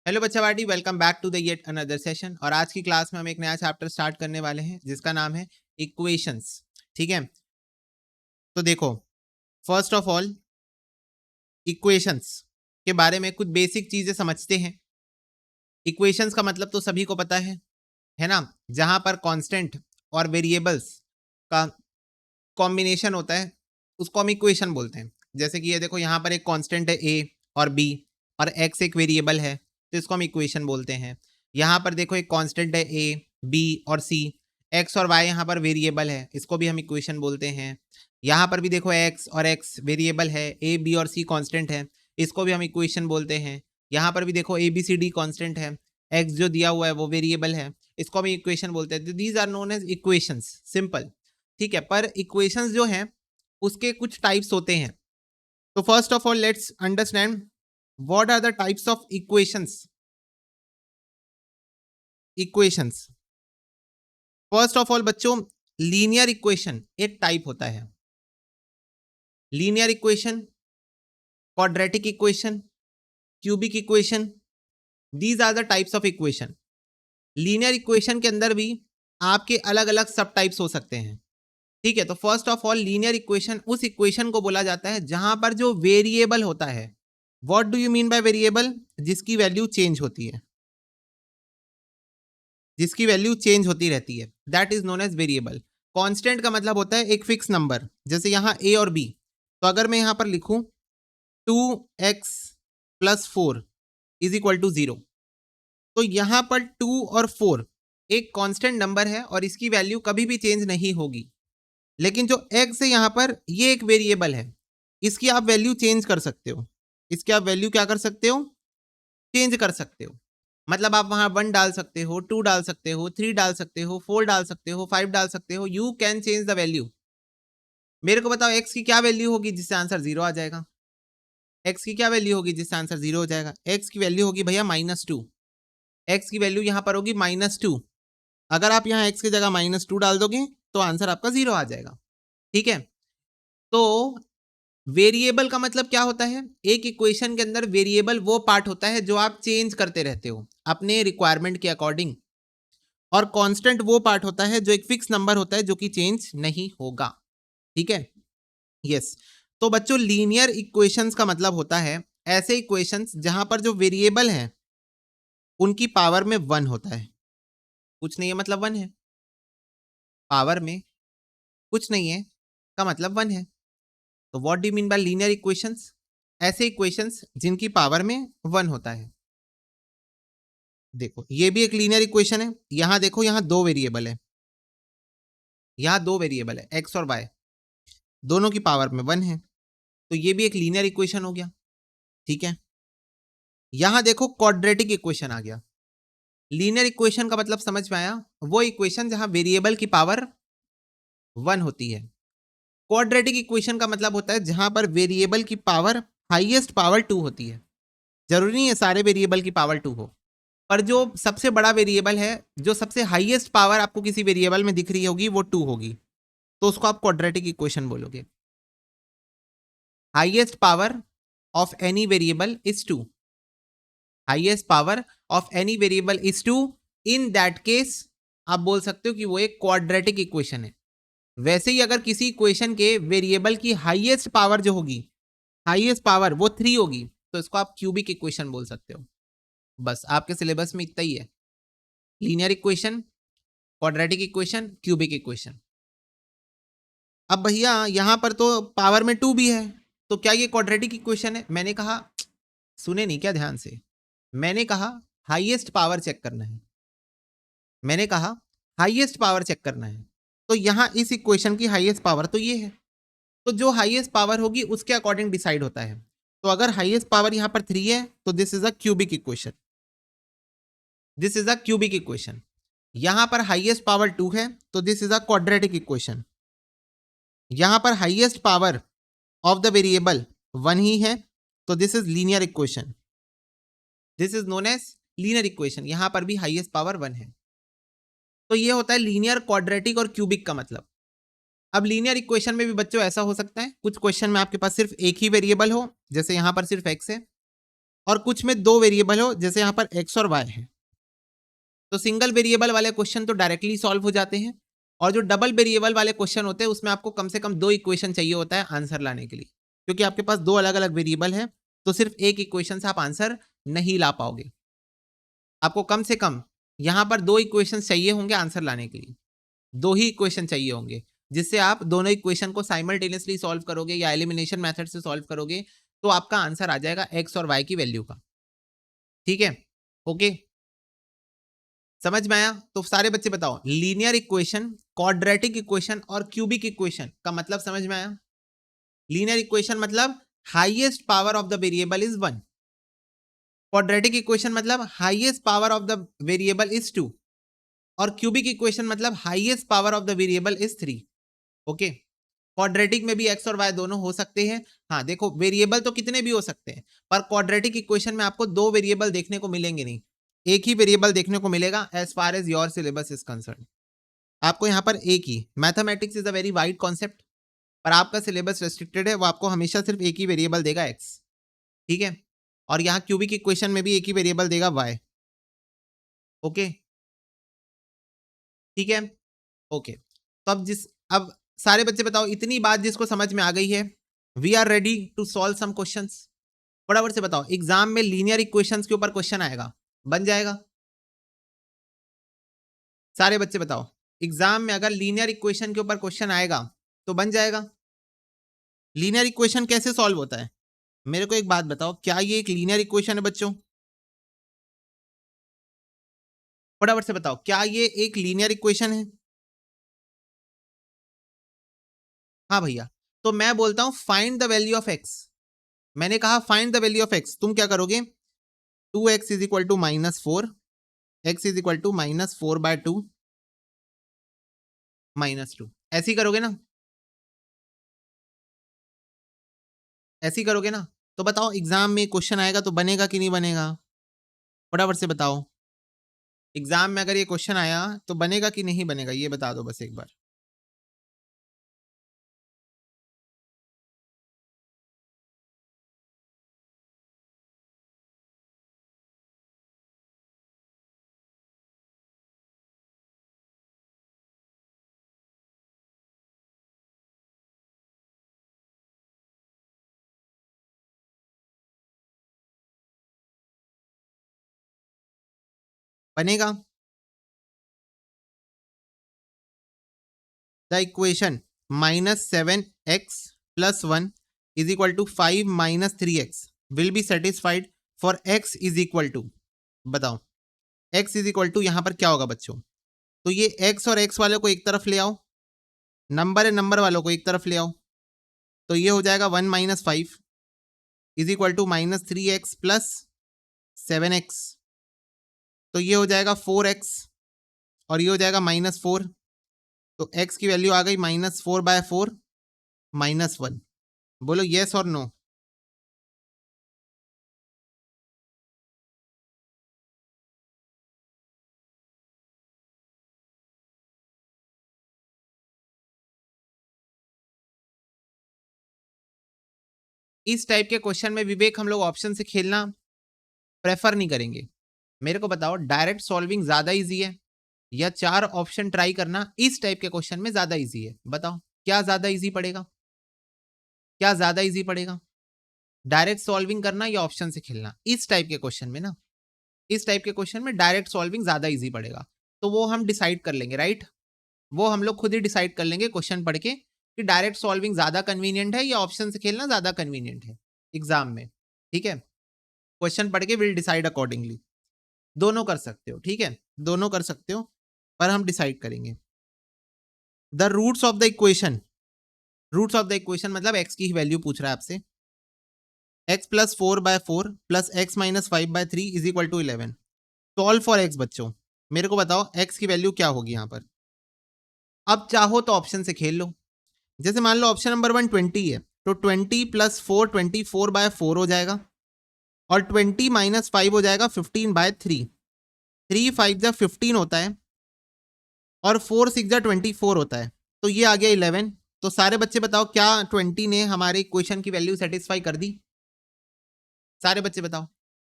Hello बच्चा party, welcome back to the yet another session. और आज की क्लास में हम एक नया चैप्टर स्टार्ट करने वाले हैं जिसका नाम है इक्वेशंस। ठीक है, तो देखो, फर्स्ट ऑफ ऑल इक्वेशंस के बारे में कुछ बेसिक चीजें समझते हैं। इक्वेशंस का मतलब तो सभी को पता है ना, जहां पर कांस्टेंट और वेरिएबल्स का कॉम्बिनेशन होता है उसको हम इक्वेशन बोलते हैं। जैसे कि ये देखो, यहाँ पर एक कांस्टेंट है ए और बी और एक्स एक वेरिएबल है, तो इसको हम इक्वेशन बोलते हैं। यहाँ पर देखो एक कांस्टेंट है ए, बी और सी, एक्स और वाई यहाँ पर वेरिएबल है, इसको भी हम इक्वेशन बोलते हैं। यहाँ पर भी देखो एक्स और एक्स वेरिएबल है, ए बी और सी कांस्टेंट है, इसको भी हम इक्वेशन बोलते हैं। यहाँ पर भी देखो A B C D constant है, एक्स जो दिया हुआ है वो वेरिएबल है, इसको हम इक्वेशन बोलते हैं। These are known as equations, simple. ठीक है, पर इक्वेशंस जो हैं उसके कुछ टाइप्स होते हैं। तो first of all let's understand what are the types of equations. Equations, first of all बच्चों, लीनियर इक्वेशन एक टाइप होता है। Linear equation, quadratic equation, cubic equation, these are the types of equation. Linear equation के अंदर भी आपके अलग अलग सब टाइप्स हो सकते हैं। ठीक है, तो first of all linear equation उस इक्वेशन को बोला जाता है जहां पर जो वेरिएबल होता है, what do you mean by variable, जिसकी वैल्यू चेंज होती है, जिसकी वैल्यू चेंज होती रहती है, that is known as variable. Constant का मतलब होता है एक फिक्स नंबर, जैसे यहाँ ए और बी। तो अगर मैं यहाँ पर लिखूं 2x + 4 इज इक्वल टू 0, तो यहाँ पर 2 और 4 एक कांस्टेंट नंबर है और इसकी वैल्यू कभी भी चेंज नहीं होगी। लेकिन जो x है यहाँ पर, ये एक वेरिएबल है, इसकी आप वैल्यू चेंज कर सकते हो। इसकी आप वैल्यू क्या कर सकते हो, चेंज कर सकते हो। मतलब आप वहां 1 डाल सकते हो, 2 डाल सकते हो, 3 डाल सकते हो, 4 डाल सकते हो, 5 डाल सकते हो, you can change the value. मेरे को बताओ x की क्या वैल्यू होगी जिससे आंसर 0 आ जाएगा। x की क्या वैल्यू होगी जिससे आंसर 0 हो जाएगा, x की वैल्यू होगी भैया -2। x की वैल्यू यहाँ पर होगी -2। अगर आप यहाँ x की जगह -2 डाल दोगे तो आंसर आपका 0 आ जाएगा। ठीक है, तो वेरिएबल का मतलब क्या होता है, एक इक्वेशन के अंदर वेरिएबल वो पार्ट होता है जो आप चेंज करते रहते हो अपने रिक्वायरमेंट के अकॉर्डिंग, और कांस्टेंट वो पार्ट होता है जो एक फिक्स नंबर होता है जो कि चेंज नहीं होगा। ठीक है, यस। तो बच्चों, लीनियर इक्वेशंस का मतलब होता है ऐसे इक्वेशंस जहां पर जो वेरिएबल हैं उनकी पावर में 1 होता है। कुछ नहीं है मतलब 1 है, पावर में कुछ नहीं है का मतलब 1 है। तो what do you mean bye linear equations, ऐसे इक्वेशंस जिनकी पावर में 1 होता है। देखो, ये भी एक लीनियर इक्वेशन है। यहां देखो, यहां 2 वेरिएबल है, यहां 2 वेरिएबल है एक्स और वाई, दोनों की पावर में 1 है, तो ये भी एक लीनियर इक्वेशन हो गया। ठीक है, यहां देखो क्वाड्रेटिक इक्वेशन आ गया। लीनियर इक्वेशन का मतलब समझ में आया, वो इक्वेशन जहां वेरिएबल की पावर 1 होती है। क्वाड्रेटिक इक्वेशन का मतलब होता है जहां पर वेरिएबल की पावर हाईएस्ट पावर 2 होती है। जरूरी नहीं है सारे वेरिएबल की पावर 2 हो, पर जो सबसे बड़ा वेरिएबल है, जो सबसे हाईएस्ट पावर आपको किसी वेरिएबल में दिख रही होगी वो 2 होगी, तो उसको आप क्वाड्रेटिक इक्वेशन बोलोगे। Highest power of any variable is 2, highest power of any variable is 2, in that case आप बोल सकते हो कि वो एक क्वाड्रेटिक इक्वेशन है। वैसे ही अगर किसी इक्वेशन के वेरिएबल की हाईएस्ट पावर जो होगी, हाईएस्ट पावर वो 3 होगी, तो इसको आप क्यूबिक इक्वेशन बोल सकते हो। बस आपके सिलेबस में इतना ही है, linear equation, quadratic equation, cubic equation. अब भैया यहां पर तो पावर में 2 भी है, तो क्या ये क्वाड्रेटिक इक्वेशन है? मैंने कहा, सुने नहीं क्या ध्यान से, मैंने कहा हाईएस्ट पावर चेक करना है, मैंने कहा हाईएस्ट पावर चेक करना है। तो यहां इस इक्वेशन की हाईएस्ट पावर तो ये है, तो जो हाईएस्ट पावर होगी उसके अकॉर्डिंग डिसाइड होता है। तो अगर हाईएस्ट पावर यहां पर 3 है तो this is a cubic equation, this is a cubic equation. यहां पर हाईएस्ट पावर 2 है तो this is a quadratic equation. यहां पर highest power of the variable 1 ही है, तो this is linear equation, this is known as linear equation. यहां पर भी हाईएस्ट पावर 1 है। तो ये होता है लीनियर, क्वाड्रेटिक और क्यूबिक का मतलब। अब लीनियर इक्वेशन में भी बच्चों ऐसा हो सकता है, कुछ क्वेश्चन में आपके पास सिर्फ एक ही वेरिएबल हो, जैसे यहां पर सिर्फ x है, और कुछ में दो वेरिएबल हो, जैसे यहाँ पर एक्स और वाई है, तो सिंगल वेरिएबल वाले क्वेश्चन तो डायरेक्टली सॉल्व हो जाते हैं, और जो डबल वेरिएबल वाले क्वेश्चन होते हैं उसमें आपको कम से कम दो इक्वेशन चाहिए होता है आंसर लाने के लिए, क्योंकि आपके पास दो अलग अलग वेरिएबल है, तो सिर्फ एक इक्वेशन से आप आंसर नहीं ला पाओगे। आपको कम से कम यहां पर दो इक्वेशन चाहिए होंगे आंसर लाने के लिए, दो ही इक्वेशन चाहिए होंगे, जिससे आप दोनों इक्वेशन को साइमल्टेनियसली सॉल्व करोगे या एलिमिनेशन मेथड से सॉल्व करोगे, तो आपका आंसर आ जाएगा एक्स और वाई की वैल्यू का। ठीक है, ओके, समझ में आया? तो सारे बच्चे बताओ, लीनियर इक्वेशन, क्वाड्रेटिक इक्वेशन और क्यूबिक इक्वेशन का मतलब समझ में आया? लीनियर इक्वेशन मतलब highest power of the variable is 1, quadratic equation मतलब highest power of the variable is 2, और क्यूबिक इक्वेशन मतलब highest power of the variable is 3। Okay, quadratic में भी एक्स और वाई दोनों हो सकते हैं। हाँ देखो, वेरिएबल तो कितने भी हो सकते हैं, पर क्वाड्रेटिक इक्वेशन में आपको दो वेरिएबल देखने को मिलेंगे नहीं, एक ही वेरिएबल देखने को मिलेगा as far as your syllabus is concern. आपको यहाँ पर एक ही, mathematics is a very wide concept, पर आपका सिलेबस रेस्ट्रिक्टेड है, वो आपको हमेशा सिर्फ एक ही वेरिएबल देगा एक्स। ठीक है, और यहाँ क्यूबिक इक्वेशन में भी एक ही वेरिएबल देगा वाई। ओके, ठीक है, ओके। तो अब सारे बच्चे बताओ, इतनी बात जिसको समझ में आ गई है, we are ready to solve some questions. फटाफट से बताओ, एग्जाम में लीनियर इक्वेशंस के ऊपर क्वेश्चन आएगा, बन जाएगा? सारे बच्चे बताओ, एग्जाम में अगर लीनियर इक्वेशन के ऊपर क्वेश्चन आएगा तो बन जाएगा? लीनियर इक्वेशन कैसे सॉल्व होता है? मेरे को एक बात बताओ, क्या ये एक लीनियर इक्वेशन है बच्चों? फटाफट से बताओ, क्या ये एक लीनियर इक्वेशन है? हाँ भैया, तो मैं बोलता हूं find the value of X. मैंने कहा find the value of X, तुम क्या करोगे? 2x is equal to -4, x is equal to -4/2 -2, ऐसे ही करोगे ना? ऐसे ही करोगे ना? तो बताओ, एग्जाम में क्वेश्चन आएगा तो बनेगा कि नहीं बनेगा? फटाफट से बताओ, एग्जाम में अगर ये क्वेश्चन आया तो बनेगा कि नहीं बनेगा, ये बता दो बस एक बार। बनेगा? The equation -7x + 1 is equal to 5 - 3x will be satisfied for x is equal to, बताओ x इज इक्वल टू यहां पर क्या होगा बच्चों? तो ये x और x वालों को एक तरफ ले आओ, नंबर है नंबर वालों को एक तरफ ले आओ, तो ये हो जाएगा 1 - 5 is equal to -3x + 7x, तो ये हो जाएगा 4x, और ये हो जाएगा -4, तो x की वैल्यू आ गई -4/4 -1। बोलो येस और नो। इस टाइप के क्वेश्चन में विवेक हम लोग ऑप्शन से खेलना प्रेफर नहीं करेंगे। मेरे को बताओ, डायरेक्ट सॉल्विंग ज्यादा इजी है या चार ऑप्शन ट्राई करना इस टाइप के क्वेश्चन में ज्यादा इजी है? बताओ क्या ज्यादा इजी पड़ेगा, क्या ज्यादा इजी पड़ेगा, डायरेक्ट सॉल्विंग करना या ऑप्शन से खेलना? इस टाइप के क्वेश्चन में ना, इस टाइप के क्वेश्चन में डायरेक्ट सॉल्विंग ज्यादा इजी पड़ेगा, तो वो हम डिसाइड कर लेंगे, राइट? वो हम लोग खुद ही डिसाइड कर लेंगे क्वेश्चन पढ़ के कि डायरेक्ट सॉल्विंग ज्यादा कन्वीनियंट है या ऑप्शन से खेलना ज्यादा कन्वीनियंट है एग्जाम में। ठीक है, क्वेश्चन पढ़ के विल डिसाइड अकॉर्डिंगली। दोनों कर सकते हो, ठीक है, दोनों कर सकते हो, पर हम डिसाइड करेंगे। The roots of the equation, roots of the equation मतलब एक्स की वैल्यू पूछ रहा है आपसे। x + 4/4 + x - 5/3 is equal to 11। Solve for x बच्चों, मेरे को बताओ x की वैल्यू क्या होगी यहाँ पर? अब चाहो तो ऑप्शन से खेल लो, जैसे मान लो ऑप्शन नंबर 1 20 है, तो 20 + 4 24/4 हो जाएगा, और 20 - 5 हो जाएगा 15/3। 3 5 जा 15 होता है, और 4 6 जा 24 होता है, तो ये आ गया 11। तो सारे बच्चे बताओ, क्या 20 ने हमारे इक्वेशन की वैल्यू सेटिस्फाई कर दी? सारे बच्चे बताओ।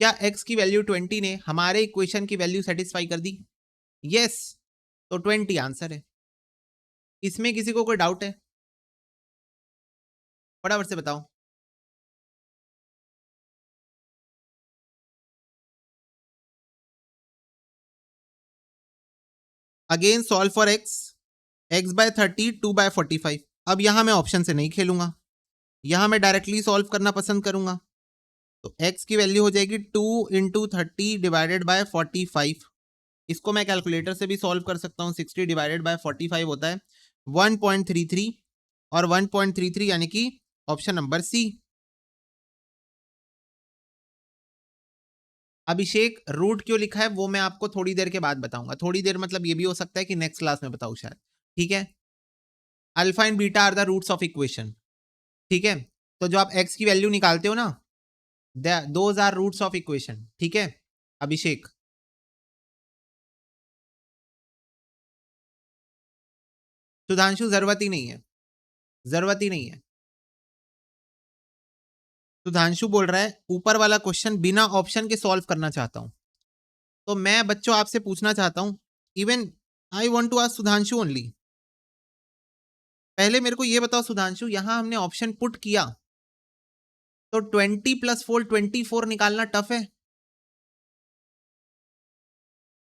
क्या x की वैल्यू 20 ने हमारे इक्वेशन की वैल्यू सेटिस्फाई कर दी? यस, तो 20 आंसर है। इसमें किसी को कोई डाउट है? फटाफट से बताओ। Again solve for x by 30, 2 by 45। अब यहां मैं ऑप्शन से नहीं खेलूंगा, यहां मैं डायरेक्टली सॉल्व करना पसंद करूंगा। तो x की वैल्यू हो जाएगी 2 इंटू 30 डिवाइडेड बाय 45। इसको मैं कैलकुलेटर से भी सॉल्व कर सकता हूं। 60 डिवाइडेड बाय 45 होता है 1.33, और 1.33 यानी कि ऑप्शन नंबर सी। अभिषेक रूट क्यों लिखा है वो मैं आपको थोड़ी देर के बाद बताऊंगा। थोड़ी देर मतलब ये भी हो सकता है कि नेक्स्ट क्लास में बताऊं शायद। ठीक है, alpha and beta are the roots of equation. ठीक है, तो जो आप x की वैल्यू निकालते हो ना, those are roots of equation. ठीक है अभिषेक। सुधांशु जरूरत ही नहीं है, जरूरत ही नहीं है। सुधांशु बोल रहा है ऊपर वाला क्वेश्चन बिना ऑप्शन के सॉल्व करना चाहता हूं। तो मैं बच्चों आपसे पूछना चाहता हूं, even I want to ask Sudhanshu only. पहले मेरे को यह बताओ सुधांशु, यहां हमने ऑप्शन पुट किया तो 20 प्लस 4 24 निकालना टफ है,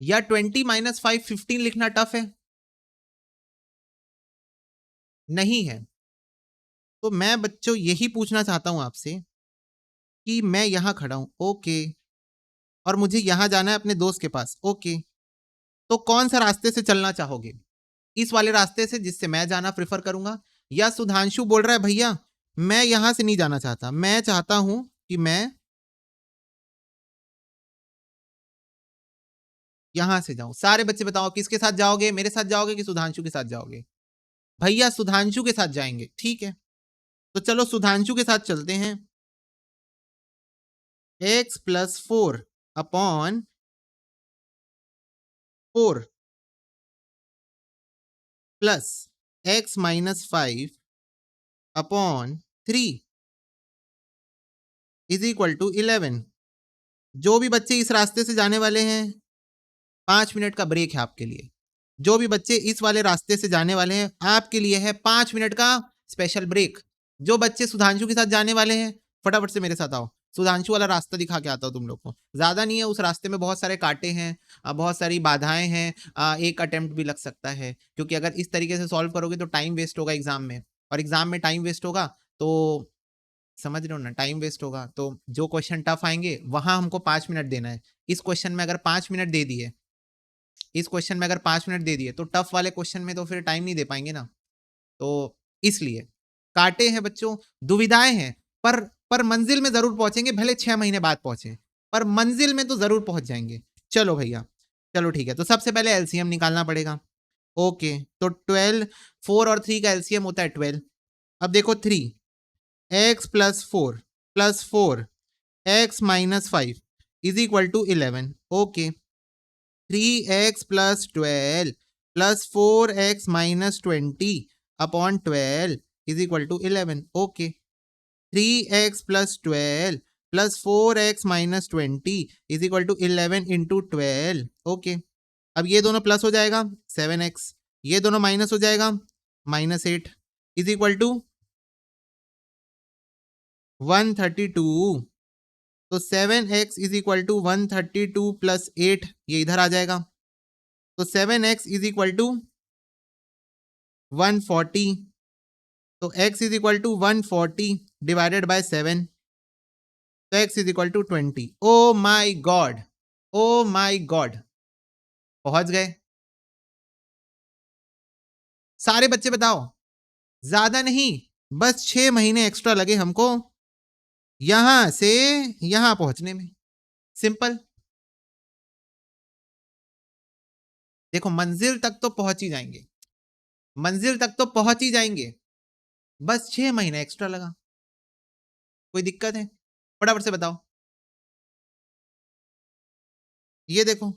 या 20 माइनस 5 15 लिखना टफ है? नहीं है। तो मैं बच्चों यही पूछना चाहता हूं आपसे कि मैं यहां खड़ा हूं, ओके, और मुझे यहां जाना है अपने दोस्त के पास, ओके, तो कौन सा रास्ते से चलना चाहोगे? इस वाले रास्ते से जिससे मैं जाना प्रेफर करूंगा, या सुधांशु बोल रहा है भैया मैं यहां से नहीं जाना चाहता, मैं चाहता हूं कि मैं यहां से जाऊं? सारे बच्चे बताओ किसके साथ जाओगे, मेरे साथ जाओगे कि सुधांशु के साथ जाओगे? भैया सुधांशु के साथ जाएंगे, ठीक है, तो चलो सुधांशु के साथ चलते हैं। x plus 4 upon 4 plus x minus 5 upon 3 is equal to 11। जो भी बच्चे इस रास्ते से जाने वाले हैं, 5 मिनट का ब्रेक है आपके लिए। जो भी बच्चे इस वाले रास्ते से जाने वाले हैं आपके लिए है 5 मिनट का स्पेशल ब्रेक। जो बच्चे सुधांशु के साथ जाने वाले हैं फटाफट से मेरे साथ आओ, सुधांशु वाला रास्ता दिखा के आता हूं तुम लोग को। ज्यादा नहीं है, उस रास्ते में बहुत सारे कांटे हैं, बहुत सारी बाधाएं हैं, एक अटेम्प्ट भी लग सकता है, क्योंकि अगर इस तरीके से सॉल्व करोगे तो टाइम वेस्ट होगा एग्जाम में, और एग्जाम में टाइम वेस्ट होगा तो समझ रहे हो ना, टाइम वेस्ट होगा। तो जो क्वेश्चन टफ आएंगे वहां हमको 5 मिनट देना है। इस क्वेश्चन में अगर 5 मिनट दे दिए, इस क्वेश्चन में अगर 5 मिनट दे दिए तो टफ वाले क्वेश्चन में तो फिर टाइम नहीं दे पाएंगे ना। तो इसलिए कांटे हैं बच्चों, दुविधाएं हैं, पर मंजिल में जरूर पहुंचेंगे, भले 6 महीने बाद पहुंचे, पर मंजिल में तो जरूर पहुंच जाएंगे। चलो भैया, चलो ठीक है, तो सबसे पहले एलसीएम निकालना पड़ेगा। ओके, तो 12, 4 और 3 का एलसीएम होता है 12। अब देखो 3 x plus 4 x minus 5 is equal to 11। Okay, 3x plus 12 plus 4x minus 20 upon 12 is equal to 11। Okay, 3x plus 12 plus 4x minus 20 is equal to 11 into 12। Okay, अब ये दोनों प्लस हो जाएगा 7x, ये दोनों माइनस हो जाएगा -8 is equal to 132। तो 7x is equal to 132 plus 8, ये इधर आ जाएगा, तो 7x इज इक्वल टू 140। तो x is equal to 140 divided by 7, तो x is equal to 20। Oh my God, oh my God, पहुंच गए सारे बच्चे? बताओ, ज्यादा नहीं, बस 6 महीने एक्स्ट्रा लगे हमको यहां से यहां पहुंचने में। सिंपल। देखो मंजिल तक तो पहुंच ही जाएंगे, मंजिल तक तो पहुंच ही जाएंगे, बस 6 महीने एक्स्ट्रा लगा। कोई दिक्कत है? फटाफट से बताओ। ये देखो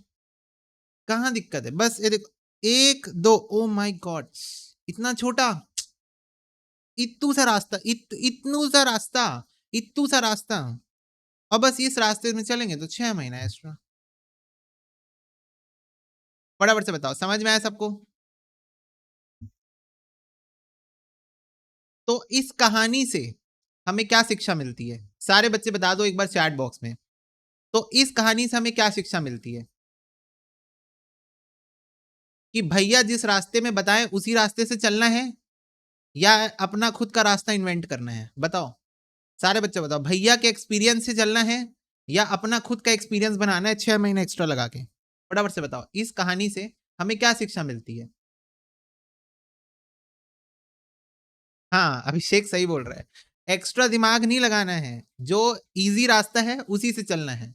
कहां दिक्कत है, बस ये देखो 1 2, ओ माय गॉड, इतना छोटा, इतू सा रास्ता, इतनू सा रास्ता, इतू सा रास्ता। और बस इस रास्ते में चलेंगे तो 6 महीना एक्स्ट्रा। फटाफट से बताओ, समझ में आया सबको? तो इस कहानी से हमें क्या शिक्षा मिलती है? सारे बच्चे बता दो एक बार चैट बॉक्स में। तो इस कहानी से हमें क्या शिक्षा मिलती है? कि भैया जिस रास्ते में बताएं उसी रास्ते से चलना है, या अपना खुद का रास्ता इन्वेंट करना है? बताओ, सारे बच्चे बताओ, भैया के एक्सपीरियंस से चलना है या अपना खुद का एक्सपीरियंस बनाना है 6 महीने एक्स्ट्रा लगा के? फटाफट से बताओ, इस कहानी से हमें क्या शिक्षा मिलती है? हाँ, अभिषेक सही बोल रहा है। एक्स्ट्रा दिमाग नहीं लगाना है, जो इजी रास्ता है उसी से चलना है,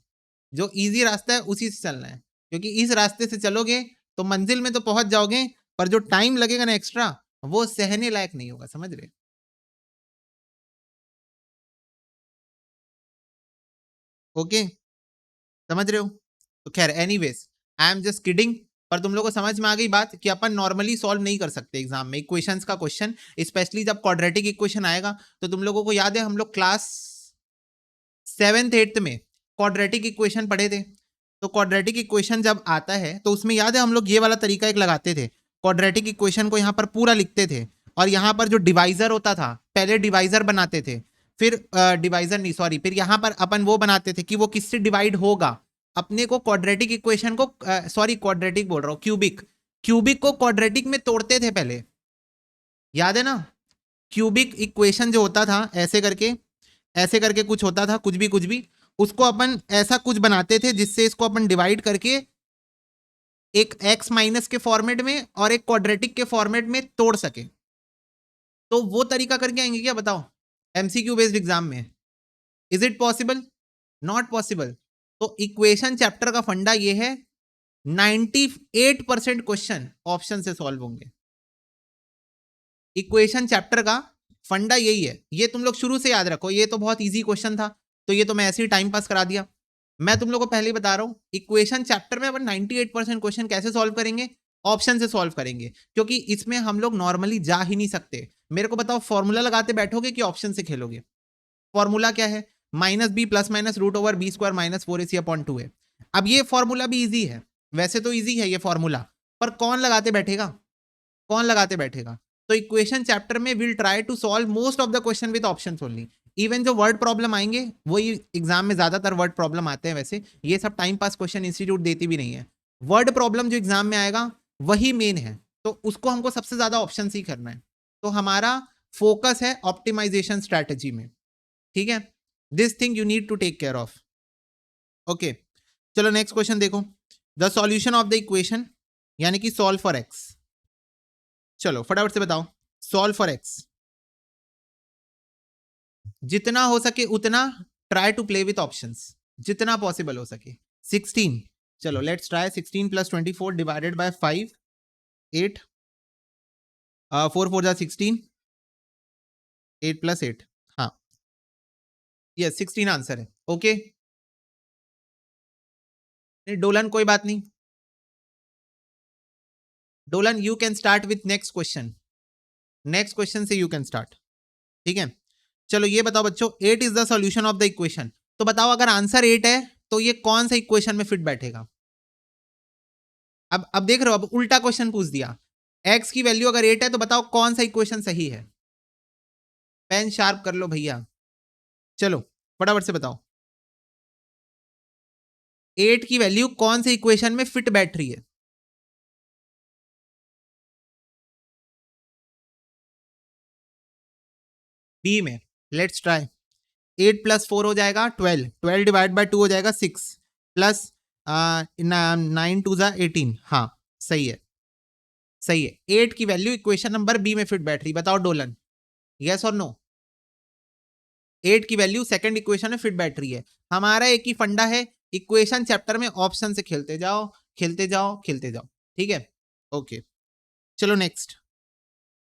जो इजी रास्ता है उसी से चलना है, क्योंकि इस रास्ते से चलोगे तो मंजिल में तो पहुंच जाओगे, पर जो टाइम लगेगा ना एक्स्ट्रा, वो सहने लायक नहीं होगा। समझ रहे? ओके, समझ रहे हो? तो खैर anyways, I am just kidding. पर तुम लोगों को समझ में आ गई बात कि अपन नॉर्मली सॉल्व नहीं कर सकते एग्जाम में इक्वेशंस का क्वेश्चन, स्पेशली जब क्वाड्रेटिक इक्वेशन आएगा। तो तुम लोगों को याद है हम लोग क्लास 7th 8th में क्वाड्रेटिक इक्वेशन पढ़े थे। तो क्वाड्रेटिक इक्वेशन जब आता है तो उसमें याद है हम लोग ये वाला तरीका एक लगाते थे, क्वाड्रेटिक इक्वेशन को यहाँ पर पूरा लिखते थे, और यहाँ पर जो डिवाइजर होता था, पहले डिवाइजर बनाते थे, फिर डिवाइजर नहीं सॉरी, फिर यहाँ पर अपन वो बनाते थे कि वो किससे डिवाइड होगा। अपने को क्वाड्रेटिक इक्वेशन को सॉरी क्वाड्रेटिक बोल रहा हूँ, क्यूबिक, क्यूबिक को क्वाड्रेटिक में तोड़ते थे पहले, याद है ना? क्यूबिक इक्वेशन जो होता था ऐसे करके कुछ होता था, कुछ भी उसको अपन ऐसा कुछ बनाते थे जिससे इसको अपन डिवाइड करके एक एक्स माइनस के फॉर्मेट में और एक क्वाड्रेटिक के फॉर्मेट में तोड़ सके। तो वो तरीका करके आएंगे क्या? बताओ, एमसीक्यू बेस्ड एग्जाम में। Is it possible? Not possible. तो इक्वेशन चैप्टर का फंडा ये है, 98% क्वेश्चन ऑप्शन से सॉल्व होंगे। इक्वेशन चैप्टर का फंडा यही है, ये तुम लोग शुरू से याद रखो। ये तो बहुत इजी क्वेश्चन था, तो ये तो मैं ऐसे ही टाइम पास करा दिया। मैं तुम लोग को पहले ही बता रहा हूं, इक्वेशन चैप्टर में अपन 98% क्वेश्चन कैसे सॉल्व करेंगे? ऑप्शन से सॉल्व करेंगे, क्योंकि इसमें हम लोग नॉर्मली जा ही नहीं सकते। मेरे को बताओ, फॉर्मूला लगाते बैठोगे कि ऑप्शन से खेलोगे? फॉर्मूला क्या है? Minus b plus minus root over b square minus 4ac/2 है। अब ये फॉर्मूला भी इजी है, वैसे तो इजी है ये फॉर्मूला, पर कौन लगाते बैठेगा? कौन लगाते बैठेगा? तो इक्वेशन चैप्टर में will try to solve most of the question with option only. Even जो वर्ड प्रॉब्लम आएंगे वही एग्जाम में ज्यादातर वर्ड प्रॉब्लम आते हैं, वैसे ये सब टाइम पास क्वेश्चन इंस्टीट्यूट देती भी नहीं है। वर्ड प्रॉब्लम जो एग्जाम में आएगा वही मेन है, तो उसको हमको सबसे ज्यादा ऑप्शन ही करना है। तो हमारा फोकस है ऑप्टिमाइजेशन स्ट्रैटेजी में, ठीक है? This thing you need to take care of. Okay, चलो नेक्स्ट क्वेश्चन देखो। The solution of the equation, यानी कि सॉल्व फॉर एक्स। चलो फटाफट से बताओ, सॉल्व फॉर एक्स। जितना हो सके उतना try to play with options, जितना पॉसिबल हो सके। 16, चलो लेट्स ट्राई। 16 + 24 डिवाइडेड बाय 5, 8, 4 4 जा 16, 8 + 8, हाँ यस 16 आंसर है। ओके, डोलन कोई बात नहीं, Dolan you can start with next question, next question से यू कैन स्टार्ट, ठीक है? चलो ये बताओ बच्चों, 8 is the solution of the equation. तो बताओ अगर आंसर 8 है तो ये कौन सा इक्वेशन में फिट बैठेगा? अब देख रहे हो, अब उल्टा क्वेश्चन पूछ दिया। x की वैल्यू अगर 8 है तो बताओ कौन सा इक्वेशन सही है? पेन शार्प कर लो भैया, चलो फटाफट से बताओ, 8 की वैल्यू कौन से इक्वेशन में फिट बैठ रही है? बी में। Let's try. 8 + 4 हो जाएगा 12, 12 डिवाइड बाय 2 हो जाएगा 6, प्लस 9 2 जा 18, हाँ सही है, सही है। 8 की वैल्यू इक्वेशन नंबर बी में फिट बैठ रही, बताओ डोलन, यस और नो? 8 की वैल्यू सेकंड इक्वेशन में फिट बैठ रही है। हमारा एक ही फंडा है, इक्वेशन चैप्टर में ऑप्शन से खेलते जाओ, खेलते जाओ, खेलते जाओ, ठीक है? ओके, चलो next.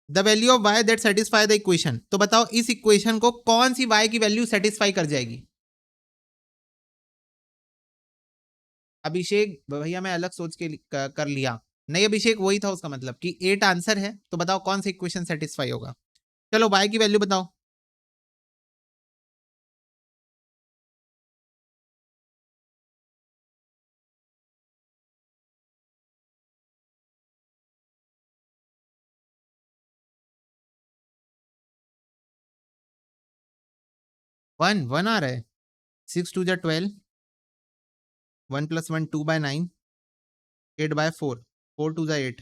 The value of y that satisfy the equation. तो बताओ इस इक्वेशन को कौन सी y की वैल्यू सेटिस्फाई कर जाएगी? अभिषेक भैया मैं अलग सोच के कर लिया, नहीं अभिषेक वही था उसका मतलब कि 8 आंसर है, तो बताओ कौन सा इक्वेशन सेटिस्फाई होगा? चलो y की वैल्यू बताओ। 1 आ रहा है। 6 2 जा 12, 1 + 1 2 by 9, 8 by 4, 4 2 जा 8।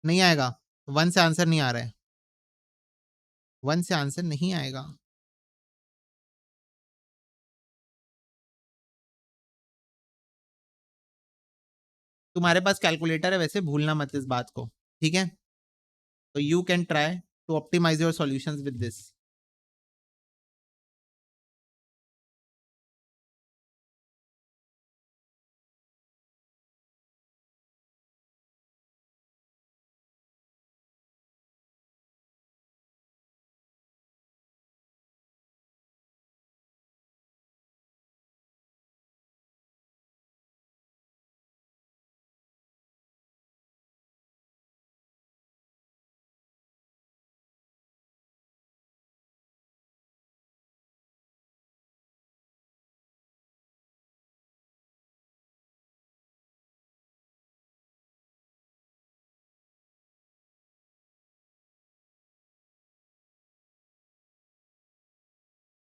नहीं आएगा, 1 से आंसर नहीं आ रहा है, 1 से आंसर नहीं आएगा। तुम्हारे पास कैलकुलेटर है वैसे, भूलना मत इस बात को, ठीक है। तो you can try to optimise your solutions with this.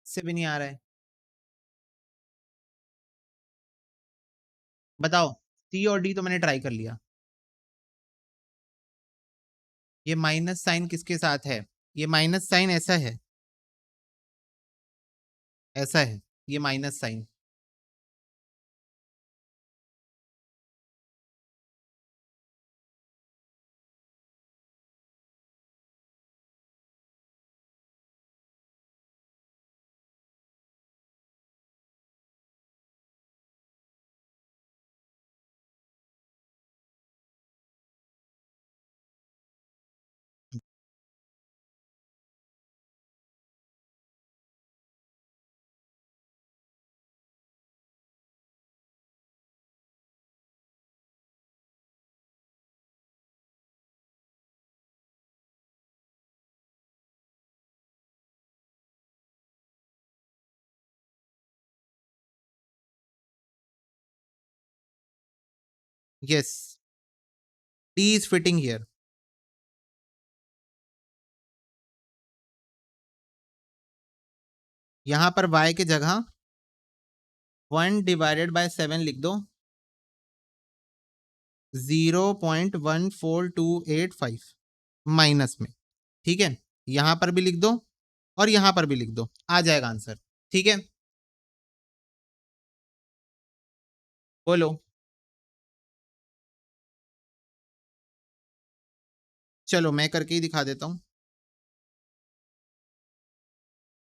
से भी नहीं आ रहा है, बताओ। सी और डी तो मैंने ट्राई कर लिया। ये माइनस साइन किसके साथ है? ये माइनस साइन ऐसा है, ऐसा है ये minus sign. Yes, D is fitting here. यहां पर y के जगह 1/7 लिख दो, 0.14285 माइनस में, ठीक है। यहां पर भी लिख दो और यहां पर भी लिख दो, आ जाएगा आंसर, ठीक है। बोलो। चलो मैं करके ही दिखा देता हूं।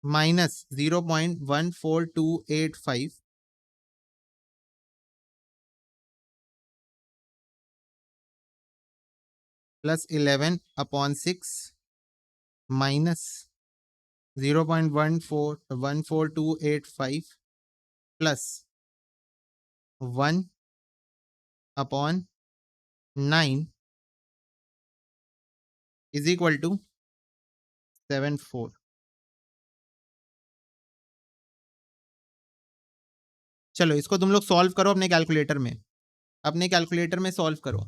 -0.14285 plus 11/6 minus 0.14285 plus 1/9 is equal to 74। चलो इसको तुम लोग सॉल्व करो अपने कैलकुलेटर में, अपने कैलकुलेटर में सॉल्व करो।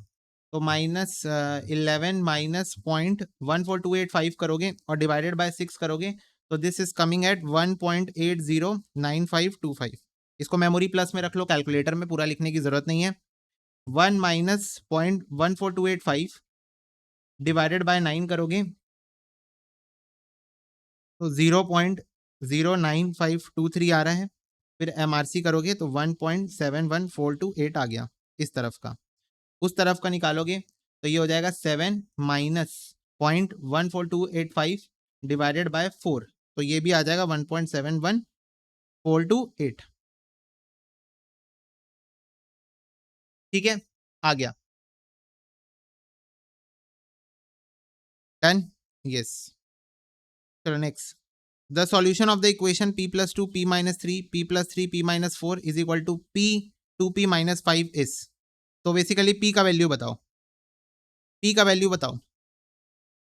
तो -11 माइनस 0.14285 करोगे और डिवाइडेड बाय 6 करोगे, तो दिस इज कमिंग एट 1.809525। इसको मेमोरी प्लस में रख लो, कैलकुलेटर में पूरा लिखने की जरूरत नहीं है। 1 माइनस 0.14285 डिवाइडेड बाय 9 करोगे तो 0.09523 आ रहा है। फिर एमआरसी करोगे तो 1.71428 आ गया इस तरफ का। उस तरफ का निकालोगे तो ये हो जाएगा 7 माइनस 0.14285 डिवाइडेड बाय 4, तो ये भी आ जाएगा 1.71428। ठीक है, आ गया। Done, yes. चलो next. The solution of the equation p + 2 p - 3 p + 3 p - 4 is equal to p 2p - 5 is. तो बेसिकली p का वैल्यू बताओ, p का वैल्यू बताओ।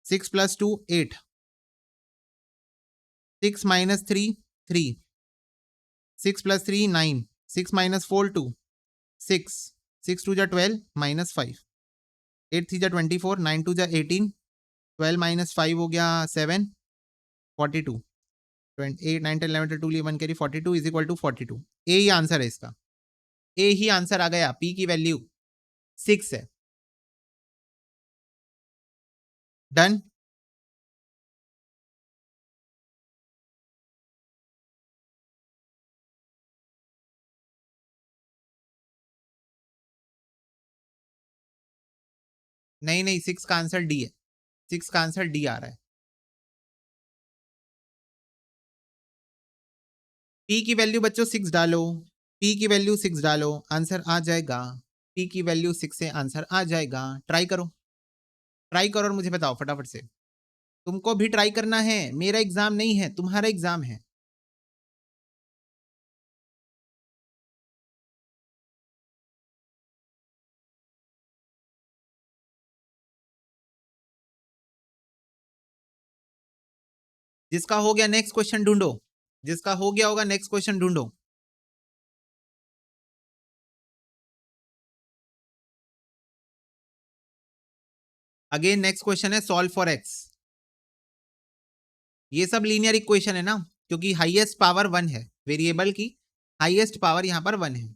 6 + 2 8, 6 - 3 3, 6 + 3 9, 6 - 4 2, 6, 6 2 जा 12 -5, 8 3 जा 24, 9 2 जा 18, 12 - 5 हो गया 7, 42। 8 9 10 11 12 1 carry 42 is equal to 42। A ही आंसर है इसका, ए ही आंसर आ गया। पी की वैल्यू 6 है। डन। नहीं नहीं, 6 का आंसर डी है, 6 का आंसर डी आ रहा है। पी की वैल्यू बच्चों 6 डालो, पी की वैल्यू 6 डालो, आंसर आ जाएगा। पी की वैल्यू 6 से आंसर आ जाएगा। ट्राई करो, ट्राई करो और मुझे बताओ फटाफट से। तुमको भी ट्राई करना है, मेरा एग्जाम नहीं है, तुम्हारा एग्जाम है। जिसका हो गया नेक्स्ट क्वेश्चन ढूंढो, जिसका हो गया होगा नेक्स्ट क्वेश्चन ढूंढो। अगेन नेक्स्ट क्वेश्चन है सॉल्व फॉर एक्स। ये सब लीनियर इक्वेशन है ना, क्योंकि हाईएस्ट पावर 1 है, वेरिएबल की हाईएस्ट पावर यहां पर 1 है।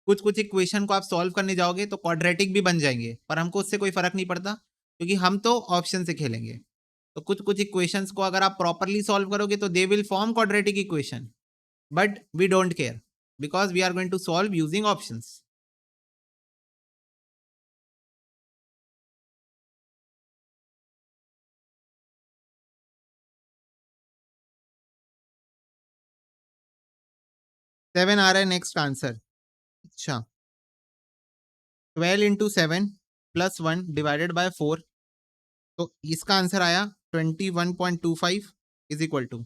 कुछ कुछ इक्वेशन को आप सॉल्व करने जाओगे तो क्वाड्रेटिक भी बन जाएंगे, पर हमको उससे कोई फर्क नहीं पड़ता, क्योंकि हम तो ऑप्शन से खेलेंगे। तो कुछ कुछ इक्वेशंस को अगर आप प्रॉपरली सॉल्व करोगे तो they will form quadratic equation, but we don't care because we are going to solve using options. Seven आ रहा है नेक्स्ट आंसर। अच्छा, 12 इंटू 7 प्लस 1 डिवाइडेड बाय 4, तो इसका आंसर आया 21.25 is equal to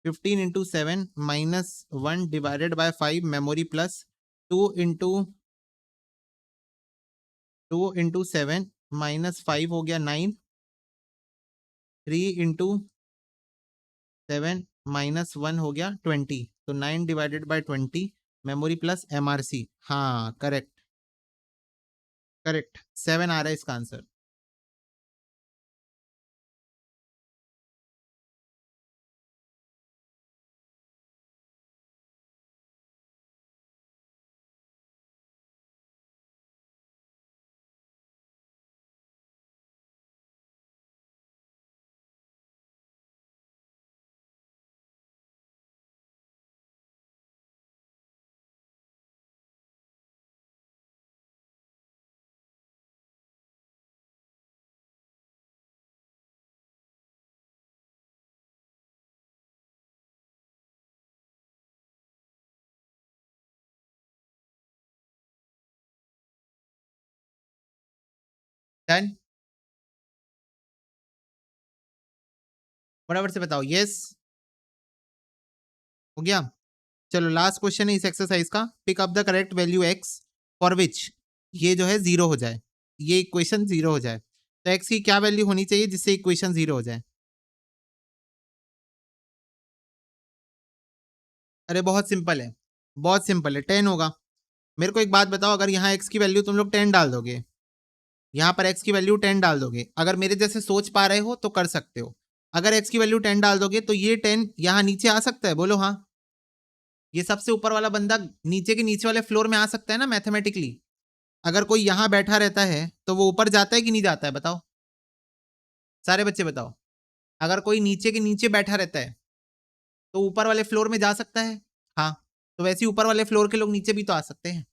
15 into 7 minus 1 divided by 5 memory plus 2 into 7 minus 5 हो गया 9, 3 into 7 minus 1 हो गया 20, तो 9 divided by 20 memory plus MRC. हाँ करेक्ट, करेक्ट 7 आ रहा है इसका आंसर। डन, फटाफट से बताओ। यस, हो गया। चलो लास्ट क्वेश्चन है इस एक्सरसाइज का। Pick up the correct value x for which ये जो है जीरो हो जाए, ये इक्वेशन जीरो हो जाए। तो एक्स की क्या वैल्यू होनी चाहिए जिससे इक्वेशन जीरो हो जाए? अरे बहुत सिंपल है, बहुत सिंपल है, 10 होगा। मेरे को एक बात बताओ, अगर यहाँ एक्स की वैल्यू तुम लोग 10 डाल दोगे, यहाँ पर एक्स की वैल्यू 10 डाल दोगे, अगर मेरे जैसे सोच पा रहे हो तो कर सकते हो। अगर एक्स की वैल्यू 10 डाल दोगे तो ये 10 यहाँ नीचे आ सकता है, बोलो हाँ। ये सबसे ऊपर वाला बंदा नीचे के नीचे वाले फ्लोर में आ सकता है ना मैथमेटिकली। अगर कोई यहाँ बैठा रहता है तो वो ऊपर जाता है कि नहीं जाता है, बताओ सारे बच्चे बताओ। अगर कोई नीचे के नीचे बैठा रहता है तो ऊपर वाले फ्लोर में जा सकता है, हाँ। तो वैसे ही ऊपर वाले फ्लोर के लोग नीचे भी तो आ सकते हैं।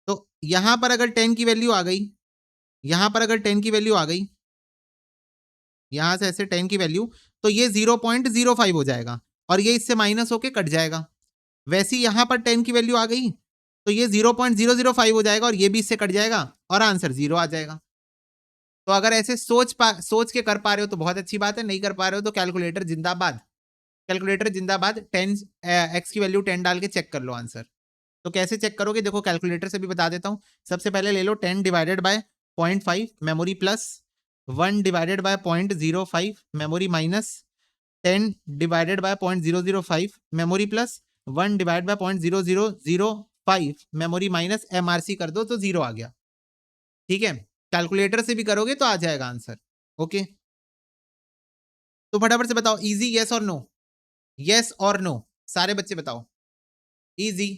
तो यहां पर अगर 10 की वैल्यू आ गई, यहां पर अगर 10 की वैल्यू आ गई, यहां से ऐसे 10 की वैल्यू, तो ये 0.05 हो जाएगा और ये इससे माइनस होके कट जाएगा। वैसे ही यहां पर 10 की वैल्यू आ गई तो ये 0.005 हो जाएगा और ये भी इससे कट जाएगा और आंसर 0 आ जाएगा। तो अगर ऐसे सोच के कर पा रहे हो तो बहुत अच्छी बात है, नहीं कर पा रहे हो तो कैलकुलेटर जिंदाबाद, कैलकुलेटर जिंदाबाद। 10 एक्स की वैल्यू 10 डाल के चेक कर लो आंसर। तो कैसे चेक करोगे, देखो कैलकुलेटर से भी बता देता हूं। सबसे पहले ले लो 10 divided by 0.5 memory plus 1 divided by 0.05 memory minus 10 divided by 0.005 memory plus 1 divide by 0.0005 memory minus MRC कर दो तो 0 आ गया। ठीक है, कैलकुलेटर से भी करोगे तो आ जाएगा आंसर। ओके, तो फटाफट से बताओ, इजी यस और नो, यस और नो, सारे बच्चे बताओ। इजी,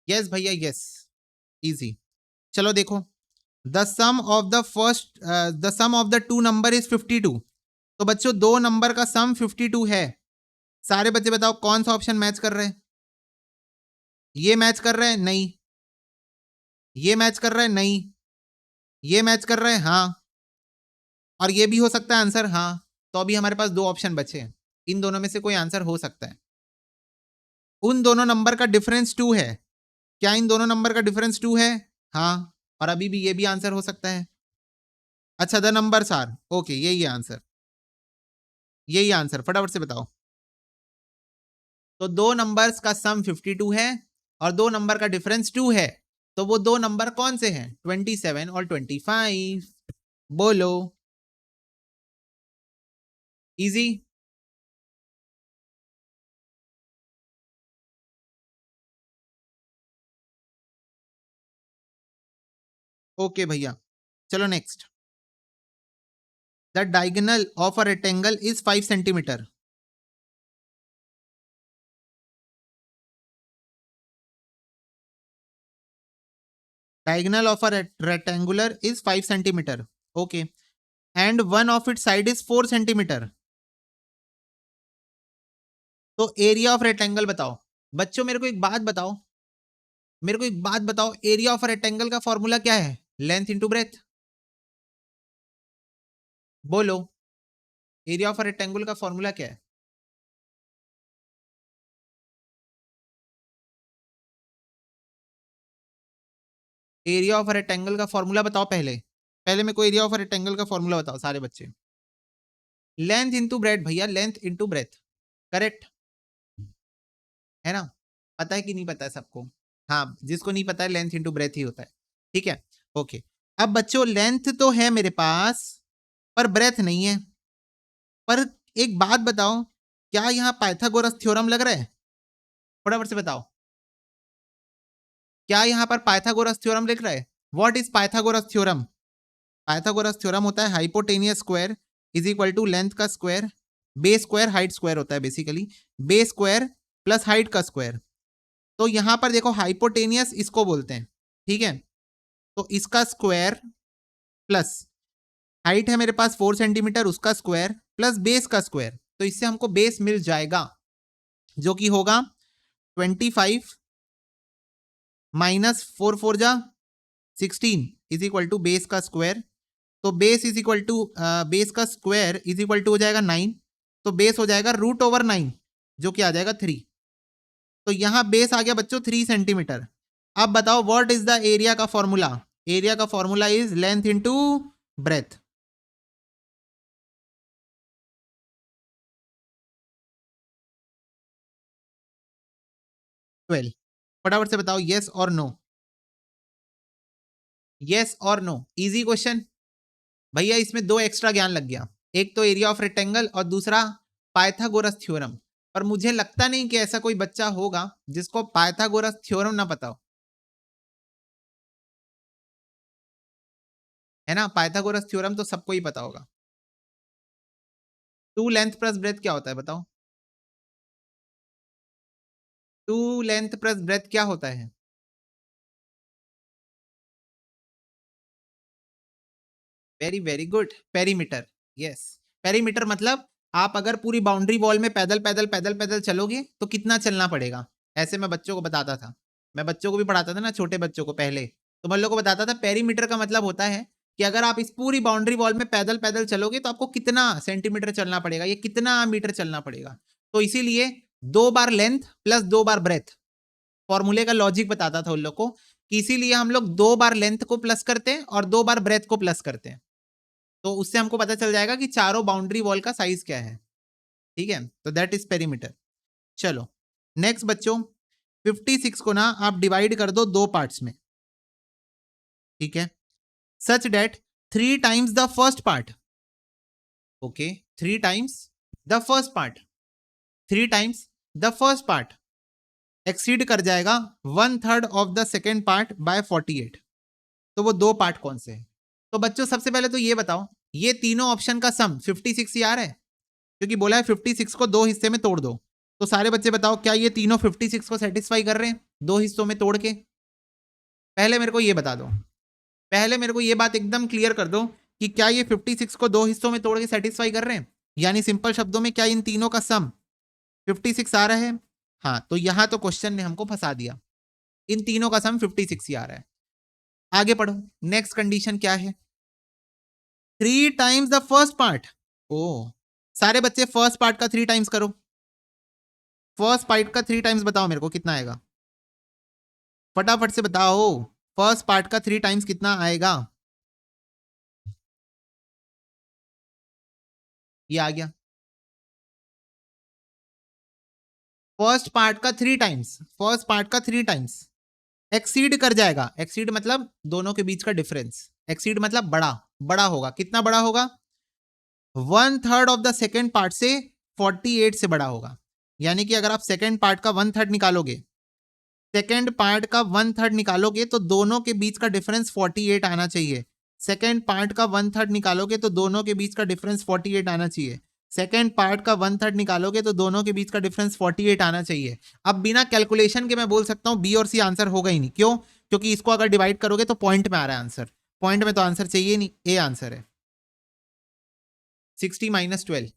यस भैया यस, इजी। चलो देखो, the sum of the first, the sum of the two number is 52। तो बच्चों दो नंबर का सम 52 है। सारे बच्चे बताओ कौन सा ऑप्शन मैच कर रहे हैं? ये मैच कर रहे हैं? नहीं। ये मैच कर रहे हैं? नहीं। ये मैच कर रहे हैं? हाँ। और ये भी हो सकता है आंसर? हाँ। तो अभी हमारे पास दो ऑप्शन बचे हैं, इन दोनों में से कोई आंसर हो सकता है। उन दोनों नंबर का डिफरेंस 2 है। क्या इन दोनों नंबर का डिफरेंस 2 है? हाँ। और अभी भी ये भी आंसर हो सकता है। अच्छा, द नंबर्स आर ओके, यही है आंसर, यही आंसर, फटाफट से बताओ। तो दो नंबर्स का सम 52 है और दो नंबर का डिफरेंस 2 है, तो वो दो नंबर कौन से हैं? 27 और 25। बोलो। इजी। ओके भैया, चलो next. The diagonal of a rectangle is 5 centimetre. Diagonal of a rectangular is 5 centimetre. Okay, and one of it side is 4 centimetre. तो एरिया ऑफ रेक्टेंगल बताओ। बच्चों मेरे को एक बात बताओ, मेरे को एक बात बताओ, एरिया ऑफ रेक्टेंगल का फॉर्मूला क्या है? Length into breadth. बोलो, एरिया ऑफ रेक्टेंगल का फॉर्मूला क्या है? एरिया ऑफ रेक्टेंगल का फॉर्मूला बताओ पहले, पहले मेरे को एरिया ऑफ रेक्टेंगल का फॉर्मूला बताओ सारे बच्चे। लेंथ इंटू ब्रेथ भैया, लेंथ इंटू ब्रेथ, करेक्ट है ना? पता है कि नहीं पता है सबको? हाँ, जिसको नहीं पता है लेंथ इंटू ब्रेथ ही होता है। ठीक है, ओके। अब बच्चों लेंथ तो है मेरे पास पर ब्रेथ नहीं है। पर एक बात बताओ, क्या यहाँ पाइथागोरस थ्योरम लग रहा है? फटाफट से बताओ, क्या यहाँ पर पाइथागोरस थ्योरम लिख रहा है? What is Pythagoras theorem? Pythagoras theorem होता है hypotenuse square is equal to length का square, base square height square होता है basically, base square plus height का स्क्वायर। तो यहां पर देखो हाइपोटेनियस इसको बोलते हैं, ठीक है? तो इसका स्क्वायर प्लस हाइट है मेरे पास 4 सेंटीमीटर, उसका स्क्वायर प्लस बेस का स्क्वायर, तो इससे हमको बेस मिल जाएगा जो कि होगा 25 माइनस 4 4 जा 16 इज इक्वल टू बेस का स्क्वायर। तो base is equal to base का स्क्वायर इज इक्वल टू हो जाएगा 9, तो बेस हो जाएगा √9 जो कि आ जाएगा 3। तो यहां बेस आ गया बच्चों 3 सेंटीमीटर। अब बताओ व्हाट इज द एरिया का फॉर्मूला? एरिया का formula is length into breadth. 12। फटाफट से बताओ यस और नो, यस और नो, इजी क्वेश्चन। भैया इसमें दो एक्स्ट्रा ज्ञान लग गया, एक तो एरिया ऑफ रेक्टेंगल और दूसरा पाइथागोरस थ्योरम। पर मुझे लगता नहीं कि ऐसा कोई बच्चा होगा जिसको पाइथागोरस थ्योरम ना पता हो, है ना? पाइथागोरस थ्योरम तो सबको ही पता होगा। टू लेंथ प्लस ब्रेथ क्या होता है बताओ? टू लेंथ प्लस ब्रेथ क्या होता है? Very very good, perimeter. Yes, perimeter मतलब आप अगर पूरी बाउंड्री वॉल में पैदल पैदल पैदल पैदल चलोगे तो कितना चलना पड़ेगा, ऐसे मैं बच्चों को बताता था। मैं बच्चों को भी पढ़ाता था ना, छोटे बच्चों को पहले, तो मैं लोगों को बताता था पेरीमीटर का मतलब होता है कि अगर आप इस पूरी बाउंड्री वॉल में पैदल पैदल चलोगे तो आपको कितना सेंटीमीटर चलना पड़ेगा, ये कितना मीटर चलना पड़ेगा। तो इसीलिए दो बार लेंथ प्लस दो बार ब्रेथ, फॉर्मूले का लॉजिक बताता था उन लोग को कि इसीलिए हम लोग दो बार लेंथ को प्लस करते हैं और दो बार ब्रेथ को प्लस करते हैं, तो उससे हमको पता चल जाएगा कि चारों बाउंड्री वॉल का साइज क्या है। ठीक है, तो दैट इज पेरीमीटर। चलो नेक्स्ट बच्चों, 56 को ना आप डिवाइड कर दो दो पार्ट्स में, ठीक है? Such that 3 times the first part, okay, 3 times the first part, 3 times the first part, exceed कर जाएगा 1/3 of the second part by 48। तो वो दो पार्ट कौन से हैं? तो बच्चों सबसे पहले तो ये बताओ, ये तीनों ऑप्शन का सम 56 ही आ रहा है, क्योंकि बोला है 56 को दो हिस्से में तोड़ दो। तो सारे बच्चे बताओ, क्या ये तीनों 56 को सेटिस्फाई कर रहे हैं दो हिस्सों में तोड़ के? पहले मेरे को ये बता दो, पहले मेरे को ये बात एकदम क्लियर कर दो कि क्या ये 56 को दो हिस्सों में तोड़ के सेटिस्फाई कर रहे हैं? यानी सिंपल शब्दों में, क्या इन तीनों का सम 56 आ रहा है? हाँ, तो यहां तो क्वेश्चन ने हमको फंसा दिया, इन तीनों का सम 56 ही आ रहा है। आगे पढ़ो, नेक्स्ट कंडीशन क्या है? 3 टाइम्स द फर्स्ट पार्ट। ओ, सारे बच्चे फर्स्ट पार्ट का 3 टाइम्स करो। फर्स्ट पार्ट का 3 टाइम्स बताओ मेरे को कितना आएगा, फटाफट से बताओ। फर्स्ट पार्ट का 3 टाइम्स कितना आएगा? ये आ गया। फर्स्ट पार्ट का 3 टाइम्स, फर्स्ट पार्ट का 3 टाइम्स एक्सीड कर जाएगा। एक्सीड मतलब दोनों के बीच का डिफरेंस, एक्सीड मतलब बड़ा, बड़ा होगा। कितना बड़ा होगा? 1/3 ऑफ द सेकेंड पार्ट से 48 से बड़ा होगा। यानी कि अगर आप सेकेंड पार्ट का 1/3 निकालोगे, सेकेंड पार्ट का 1/3 निकालोगे तो दोनों के बीच का डिफरेंस 48 आना चाहिए। सेकेंड पार्ट का 1/3 निकालोगे तो दोनों के बीच का डिफरेंस 48 आना चाहिए। सेकेंड पार्ट का 1/3 निकालोगे तो दोनों के बीच का डिफरेंस 48 आना चाहिए। अब बिना कैलकुलेशन के मैं बोल सकता हूं बी और सी आंसर होगा ही नहीं। क्यों? क्योंकि इसको अगर डिवाइड करोगे तो पॉइंट में आ रहा है आंसर, पॉइंट में तो आंसर चाहिए नहीं, ए आंसर है 60 - 12।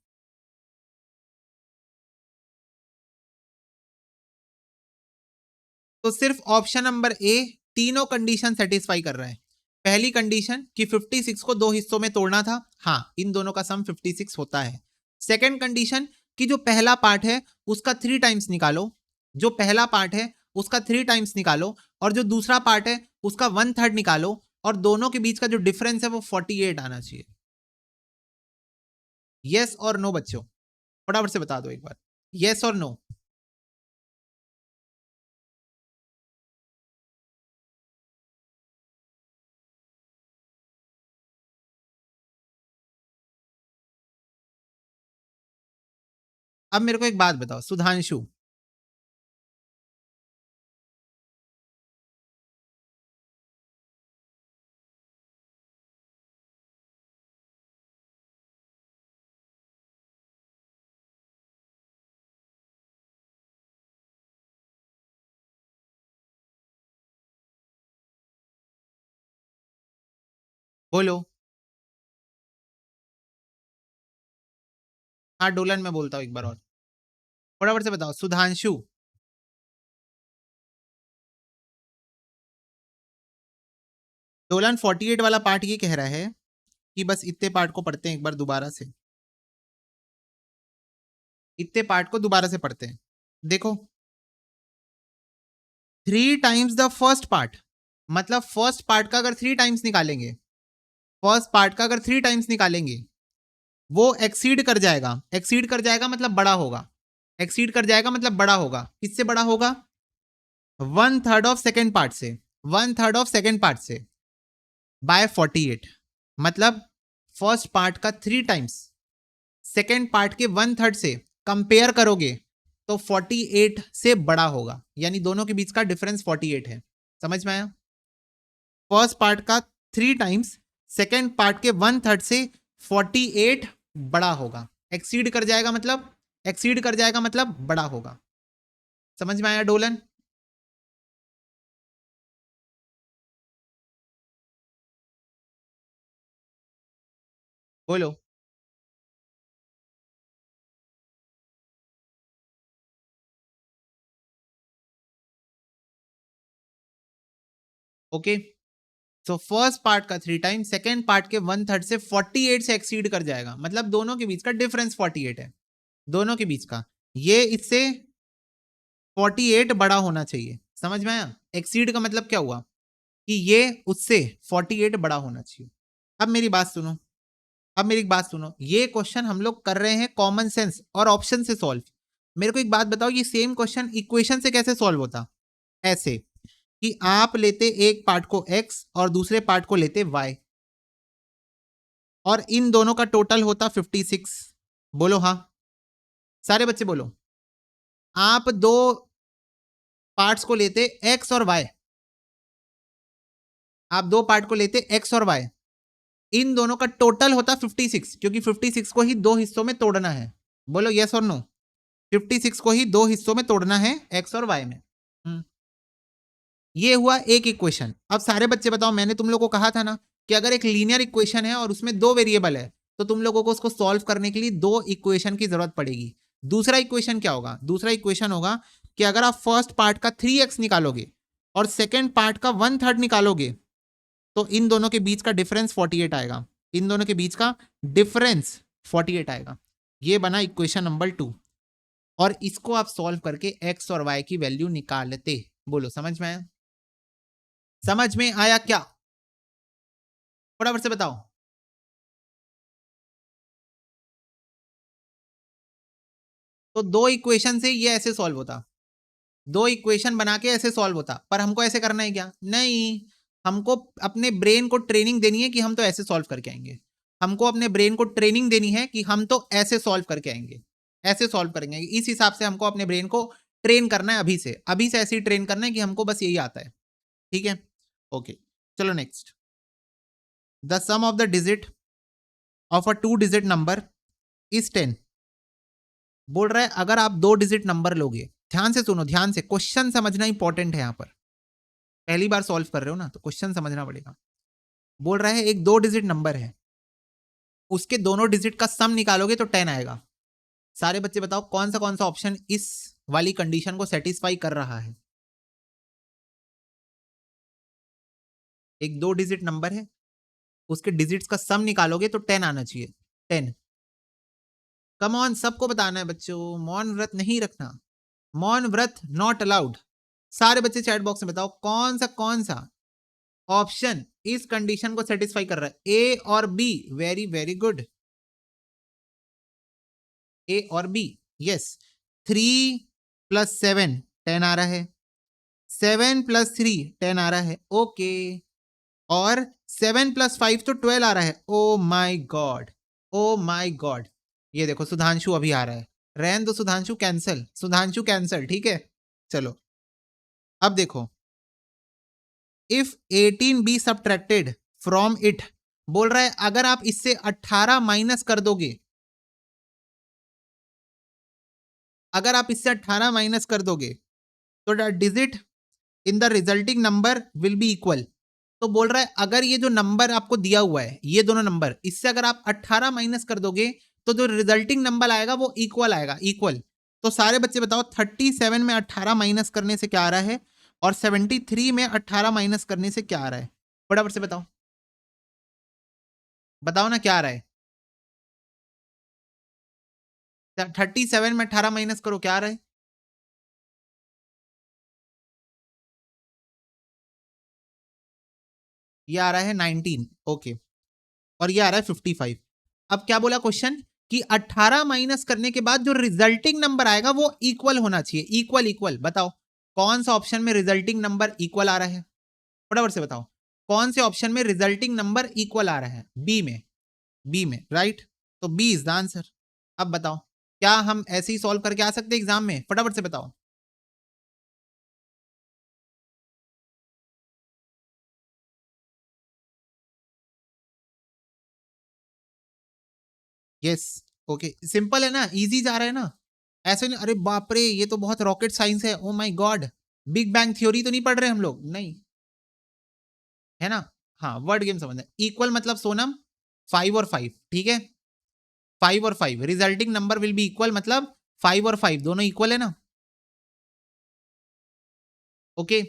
तो सिर्फ ऑप्शन नंबर ए तीनों कंडीशन सेटिस्फाई कर रहा है। पहली कंडीशन कि 56 को दो हिस्सों में तोड़ना था, हाँ इन दोनों का सम 56 होता है। सेकंड कंडीशन कि जो पहला पार्ट है उसका 3 टाइम्स निकालो, जो पहला पार्ट है उसका 3 टाइम्स निकालो, और जो दूसरा पार्ट है उसका 1/3 निकालो, और दोनों के बीच का जो डिफरेंस है वो 48 आना चाहिए। यस और नो बच्चों, फटाफट से बता दो एक बार, यस और नो। अब मेरे को एक बात बताओ सुधांशु, बोलो। हाँ डोलन, मैं बोलता हूँ एक बार और, फटाफट से बताओ सुधांशु। डोलन 48 वाला पार्ट ये कह रहा है कि बस इतने पार्ट को पढ़ते हैं एक बार दोबारा से, इतने पार्ट को दोबारा से पढ़ते हैं। देखो, 3 टाइम्स द फर्स्ट पार्ट, मतलब फर्स्ट पार्ट का अगर 3 टाइम्स निकालेंगे, फर्स्ट पार्ट का अगर 3 टाइम्स निकालेंगे, वो एक्सीड कर जाएगा। एक्सीड कर जाएगा मतलब बड़ा होगा, एक्सीड कर जाएगा मतलब बड़ा होगा। किससे बड़ा होगा? 1/3 ऑफ सेकेंड पार्ट से, 1/3 ऑफ सेकेंड पार्ट से बाय 48। मतलब फर्स्ट पार्ट का 3 टाइम्स सेकेंड पार्ट के 1/3 से कंपेयर करोगे तो 48 से बड़ा होगा, यानी दोनों के बीच का डिफरेंस 48 है। समझ में आया? फर्स्ट पार्ट का 3 टाइम्स सेकेंड पार्ट के 1/3 से 48 बड़ा होगा। एक्सीड कर जाएगा मतलब, एक्सीड कर जाएगा मतलब बड़ा होगा। समझ में आया डोलन? बोलो। ओके, सो फर्स्ट पार्ट का 3 टाइम्स सेकेंड पार्ट के 1/3 से 48 से एक्सीड कर जाएगा, मतलब दोनों के बीच का डिफरेंस 48 है, दोनों के बीच का। ये इससे 48 बड़ा होना चाहिए। समझ में आया? एक्सीड का मतलब क्या हुआ कि ये उससे 48 बड़ा होना चाहिए। अब मेरी बात सुनो, अब मेरी एक बात सुनो, ये क्वेश्चन हम लोग कर रहे हैं कॉमन सेंस और ऑप्शन से सॉल्व। मेरे को एक बात बताओ, ये सेम क्वेश्चन इक्वेशन से कैसे सॉल्व होता? ऐसे कि आप लेते एक पार्ट को x और दूसरे पार्ट को लेते y, और इन दोनों का टोटल होता 56। बोलो हाँ, सारे बच्चे बोलो। आप दो पार्ट्स को लेते एक्स और वाई, आप दो पार्ट को लेते एक्स और वाई, इन दोनों का टोटल होता 56, क्योंकि 56 को ही दो हिस्सों में तोड़ना है। बोलो यस और नो। 56 को ही दो हिस्सों में तोड़ना है एक्स और वाई में। ये हुआ एक इक्वेशन। अब सारे बच्चे बताओ, मैंने तुम लोगों को कहा था ना कि अगर एक लीनियर इक्वेशन है और उसमें दो वेरिएबल है तो तुम लोगों को उसको सॉल्व करने के लिए दो इक्वेशन की जरूरत पड़ेगी। दूसरा इक्वेशन क्या होगा? दूसरा इक्वेशन होगा कि अगर आप फर्स्ट पार्ट का 3x निकालोगे और सेकेंड पार्ट का 1/3 निकालोगे तो इन दोनों के बीच का डिफरेंस 48 आएगा। इन दोनों के बीच का डिफरेंस 48 आएगा। ये बना इक्वेशन नंबर 2। और इसको आप सॉल्व करके एक्स और वाई की वैल्यू निकालते। बोलो समझ में आया? समझ में आया क्या? फटाफट से बताओ। तो दो इक्वेशन से ये ऐसे सॉल्व होता, दो इक्वेशन बना के ऐसे सॉल्व होता, पर हमको ऐसे करना है क्या? नहीं, हमको अपने ब्रेन को ट्रेनिंग देनी है कि हम तो ऐसे सॉल्व करके आएंगे। हमको अपने ब्रेन को ट्रेनिंग देनी है कि हम तो ऐसे सॉल्व करके आएंगे, ऐसे सॉल्व करेंगे। इस हिसाब से हमको अपने ब्रेन को ट्रेन करना है, अभी से ऐसे ही ट्रेन करना है कि हमको बस यही आता है। ठीक है, ओके, चलो next. The sum of the digit of a 2 digit number is 10। बोल रहा है अगर आप 2 डिजिट नंबर लोगे, ध्यान से सुनो, ध्यान से, क्वेश्चन समझना इंपॉर्टेंट है। यहां पर पहली बार सॉल्व कर रहे हो ना तो क्वेश्चन समझना पड़ेगा। बोल रहा है एक 2 डिजिट नंबर है, उसके दोनों डिजिट का सम निकालोगे तो 10 आएगा। सारे बच्चे बताओ कौन सा ऑप्शन इस वाली कंडीशन को सेटिस्फाई कर रहा है? एक 2 डिजिट नंबर है, उसके डिजिट्स का सम निकालोगे तो 10 आना चाहिए। 10। कम ऑन, सबको बताना है बच्चों, मौन व्रत नहीं रखना, मौन व्रत नॉट अलाउड। सारे बच्चे चैट बॉक्स में बताओ कौन सा ऑप्शन इस कंडीशन को सेटिस्फाई कर रहा है, ए और बी? वेरी वेरी गुड, ए और बी। यस, 3 + 7 10 आ रहा है, 7 + 3 10 आ रहा है, ओके। और 7 + 5 तो 12 आ रहा है। ओ my God, oh my God. ये देखो सुधांशु अभी आ रहा है, रहन दो सुधांशु, कैंसल, सुधांशु कैंसल, ठीक है। चलो अब देखो, if 18 be subtracted from it, बोल रहा है अगर आप इससे 18 माइनस कर दोगे, अगर आप इससे 18 माइनस कर दोगे तो the digit in the resulting number will be equal. तो बोल रहा है अगर ये जो नंबर आपको दिया हुआ है, ये दोनों नंबर, इससे अगर आप 18 माइनस कर दोगे तो जो रिजल्टिंग नंबर आएगा वो इक्वल आएगा, इक्वल। तो सारे बच्चे बताओ 37 में 18 माइनस करने से क्या आ रहा है और 73 में 18 माइनस करने से क्या आ रहा है? फटाफट से बताओ, बताओ ना क्या आ रहा है। 37 में 18 माइनस करो, क्या आ रहा है? ये आ रहा है 19, ओके। और ये आ रहा है 55। अब क्या बोला क्वेश्चन कि 18 माइनस करने के बाद जो रिजल्टिंग नंबर आएगा वो इक्वल होना चाहिए, इक्वल इक्वल। बताओ कौन सा ऑप्शन में रिजल्टिंग नंबर इक्वल आ रहा है? फटाफट से बताओ कौन से ऑप्शन में रिजल्टिंग नंबर इक्वल आ रहा है? बी में, बी में, राइट। तो बी इज द आंसर। अब बताओ क्या हम ऐसे ही सॉल्व करके आ सकते हैं एग्जाम में? फटाफट से बताओ। यस, ओके, सिंपल है ना, इजी जा रहा है ना। ऐसे नहीं अरे बाप रे ये तो बहुत रॉकेट साइंस है, oh my God, big bang theory तो नहीं पढ़ रहे हम लोग? नहीं, है ना। हाँ, वर्ड गेम समझना। इक्वल मतलब सोनम 5 और 5, ठीक है। 5 और 5 resulting number will be equal, मतलब 5 और 5 दोनों इक्वल है ना। Okay,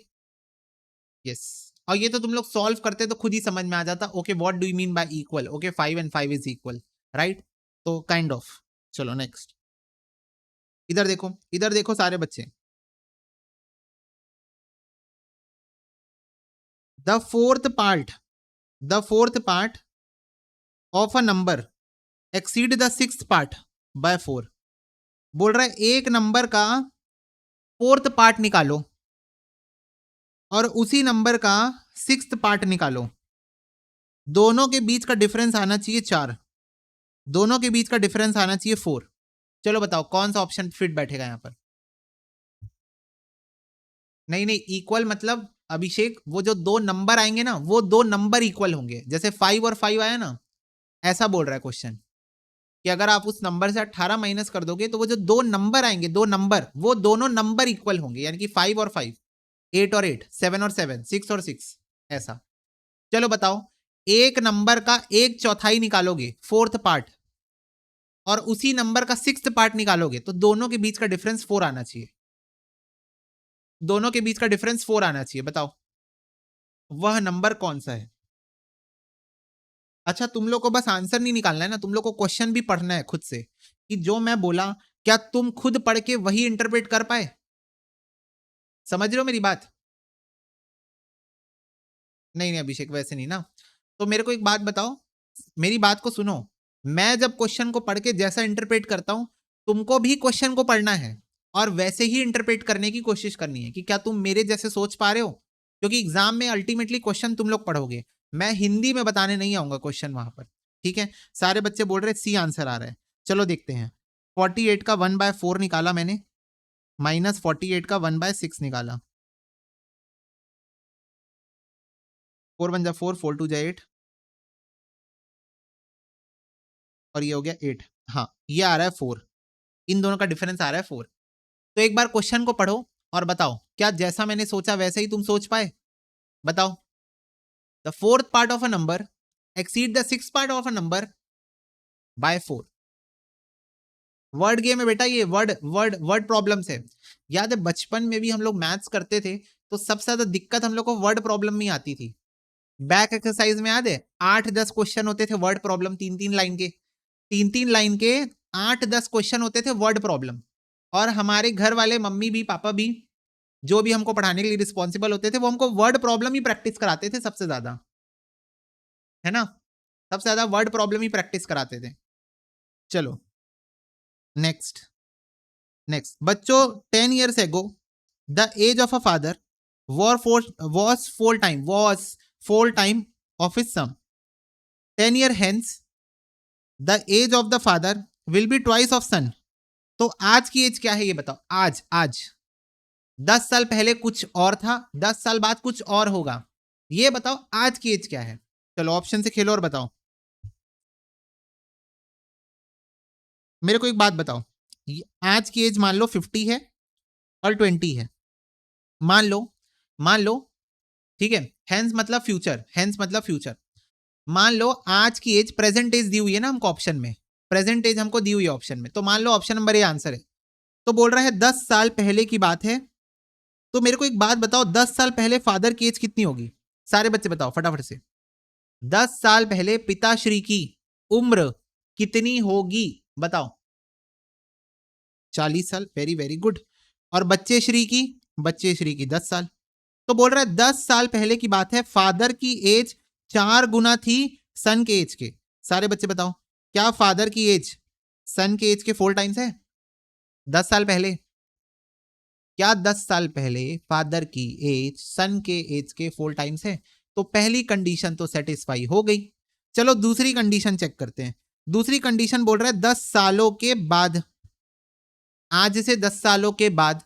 yes. और ये तो तुम लोग सॉल्व करते तो खुद ही समझ में आ जाता। Okay, what do you mean y equal? Okay, 5 and 5 is equal, right. तो काइंड ऑफ। चलो नेक्स्ट, इधर देखो, इधर देखो सारे बच्चे। The fourth part, the fourth part of a number exceed the sixth part by 4। बोल रहा है एक नंबर का फोर्थ पार्ट निकालो और उसी नंबर का सिक्स्थ पार्ट निकालो, दोनों के बीच का डिफरेंस आना चाहिए 4, दोनों के बीच का डिफरेंस आना चाहिए 4। चलो बताओ कौन सा ऑप्शन फिट बैठेगा यहां पर? नहीं नहीं, इक्वल मतलब अभिषेक वो जो दो नंबर आएंगे ना वो दो नंबर इक्वल होंगे, जैसे 5 और 5 आया ना, ऐसा बोल रहा है क्वेश्चन कि अगर आप उस नंबर से 18 माइनस कर दोगे तो वो जो दो नंबर आएंगे, दो नंबर, वो दोनों नंबर इक्वल होंगे, यानी कि 5 और 5, 8 और 8, 7 और 7, 6 और 6, ऐसा। चलो बताओ, एक नंबर का एक चौथाई निकालोगे, फोर्थ पार्ट, और उसी नंबर का सिक्स्थ पार्ट निकालोगे, तो दोनों के बीच का डिफरेंस 4 आना चाहिए। दोनों के बीच का डिफरेंस 4 आना चाहिए, बताओ वह नंबर कौन सा है। अच्छा, तुम लोग को बस आंसर नहीं निकालना है ना, तुम लोग को क्वेश्चन भी पढ़ना है खुद से, कि जो मैं बोला क्या तुम खुद पढ़ के वही इंटरप्रेट कर पाए। समझ रहे हो मेरी बात? नहीं नहीं अभिषेक, वैसे नहीं ना। तो मेरे को एक बात बताओ, मेरी बात को सुनो। मैं जब क्वेश्चन को पढ़ के जैसा इंटरप्रेट करता हूं, तुमको भी क्वेश्चन को पढ़ना है और वैसे ही इंटरप्रेट करने की कोशिश करनी है कि क्या तुम मेरे जैसे सोच पा रहे हो, क्योंकि एग्जाम में अल्टीमेटली क्वेश्चन तुम लोग पढ़ोगे, मैं हिंदी में बताने नहीं आऊंगा क्वेश्चन वहां पर। ठीक है, सारे बच्चे बोल रहे सी आंसर आ रहा है। चलो देखते हैं। 48 का 1/4 निकाला मैंने, माइनस 48 का 1/6 निकाला। 4 1 जा 4, 4 2 जा 8, और ये हो गया 8। हाँ, ये आ रहा है 4, इन दोनों का डिफरेंस आ रहा है 4। तो एक बार क्वेश्चन को पढ़ो और बताओ क्या जैसा मैंने सोचा वैसे ही तुम सोच पाए। बताओ, the fourth part of a number exceed the six part of a number bye 4। Word game है बेटा, ये वर्ड वर्ड वर्ड प्रॉब्लम्स है। याद है बचपन में भी हम लोग मैथ्स करते थे तो सबसे ज्यादा दिक्कत हम लोग को वर्ड प्रॉब्लम में आती थी। बैक एक्सरसाइज में याद है 8-10 क्वेश्चन होते थे वर्ड प्रॉब्लम, 3-3 लाइन के, 3-3 लाइन के 8-10 क्वेश्चन होते थे वर्ड प्रॉब्लम। और हमारे घर वाले मम्मी भी पापा भी, जो भी हमको पढ़ाने के लिए रिस्पॉन्सिबल होते थे, वो हमको वर्ड प्रॉब्लम ही प्रैक्टिस कराते थे सबसे ज्यादा, है ना। सबसे ज्यादा वर्ड प्रॉब्लम ही प्रैक्टिस कराते थे। चलो नेक्स्ट। नेक्स्ट बच्चों, 10 years ago the age of a father was 4 time of his son. 10 year hence the age of the father will be twice of son. तो आज की एज क्या है ये बताओ। आज आज 10 साल पहले कुछ और था, 10 साल बाद कुछ और होगा, ये बताओ आज की एज क्या है। चलो ऑप्शन से खेलो और बताओ। मेरे को एक बात बताओ, आज की एज मान लो 50 है और 20 है, मान लो, मान लो, ठीक है। हेंस मतलब फ्यूचर, हेंस मतलब फ्यूचर। मान लो आज की एज, प्रेजेंट एज दी हुई है ना हमको ऑप्शन में, प्रेजेंट एज हमको दी हुई है ऑप्शन में, तो मान लो ऑप्शन नंबर ए आंसर है। तो बोल रहा है 10 साल पहले की बात है। तो मेरे को एक बात बताओ, 10 साल पहले फादर की एज कितनी होगी। सारे बच्चे बताओ फटाफट से। 10 साल पहले पिताश्री की उम्र कितनी होगी, बताओ। 40 साल, वेरी वेरी गुड। और बच्चे श्री की, बच्चे श्री की 10 साल। तो बोल रहा है 10 साल पहले की बात है, फादर की एज 4 गुना थी सन के एज के। सारे बच्चे बताओ, क्या फादर की एज सन के एज के 4 टाइम्स है 10 साल पहले? क्या 10 साल पहले फादर की एज सन के एज के 4 टाइम्स है? तो पहली कंडीशन तो सेटिस्फाई हो गई। चलो दूसरी कंडीशन चेक करते हैं। दूसरी कंडीशन बोल रहा है 10 सालों के बाद, आज से 10 सालों के बाद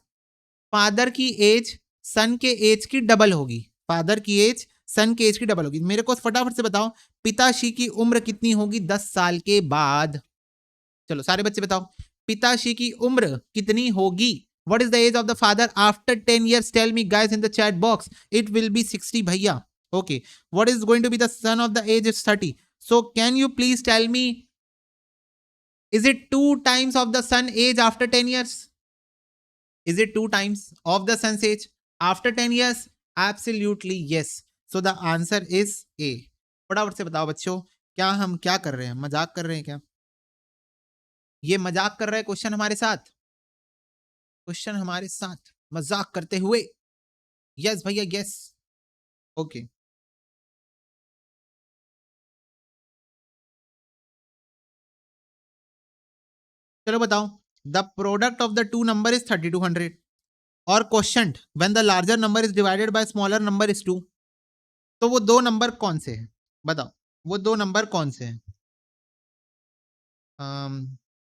फादर की एज सन के एज की डबल होगी। फादर की एज सन के एज की डबल होगी। मेरे को फटाफट से बताओ पिताश्री की उम्र कितनी होगी 10 साल के बाद। चलो सारे बच्चे बताओ, पिताश्री की उम्र कितनी होगी। What is the age of the father after 10 years? Tell me guys in the chat box. It will be 60 bhaiya. Okay. What is going to be the son of the age is 30. So can you please tell me, is it 2 times of the son age after 10 years? Is it 2 times of the sun's age after 10 years? Absolutely yes. So the answer is A. फटाफट से बताओ बच्चों, क्या हम क्या कर रहे हैं, मजाक कर रहे हैं क्या? ये मजाक कर रहा है क्वेश्चन हमारे साथ, क्वेश्चन हमारे साथ मजाक करते हुए। यस भैया यस। ओके चलो बताओ, the product of the two number is 3200 और question when the larger number is divided by smaller number is 2। तो वो दो नंबर कौन से हैं, बताओ वो दो नंबर कौन से हैं।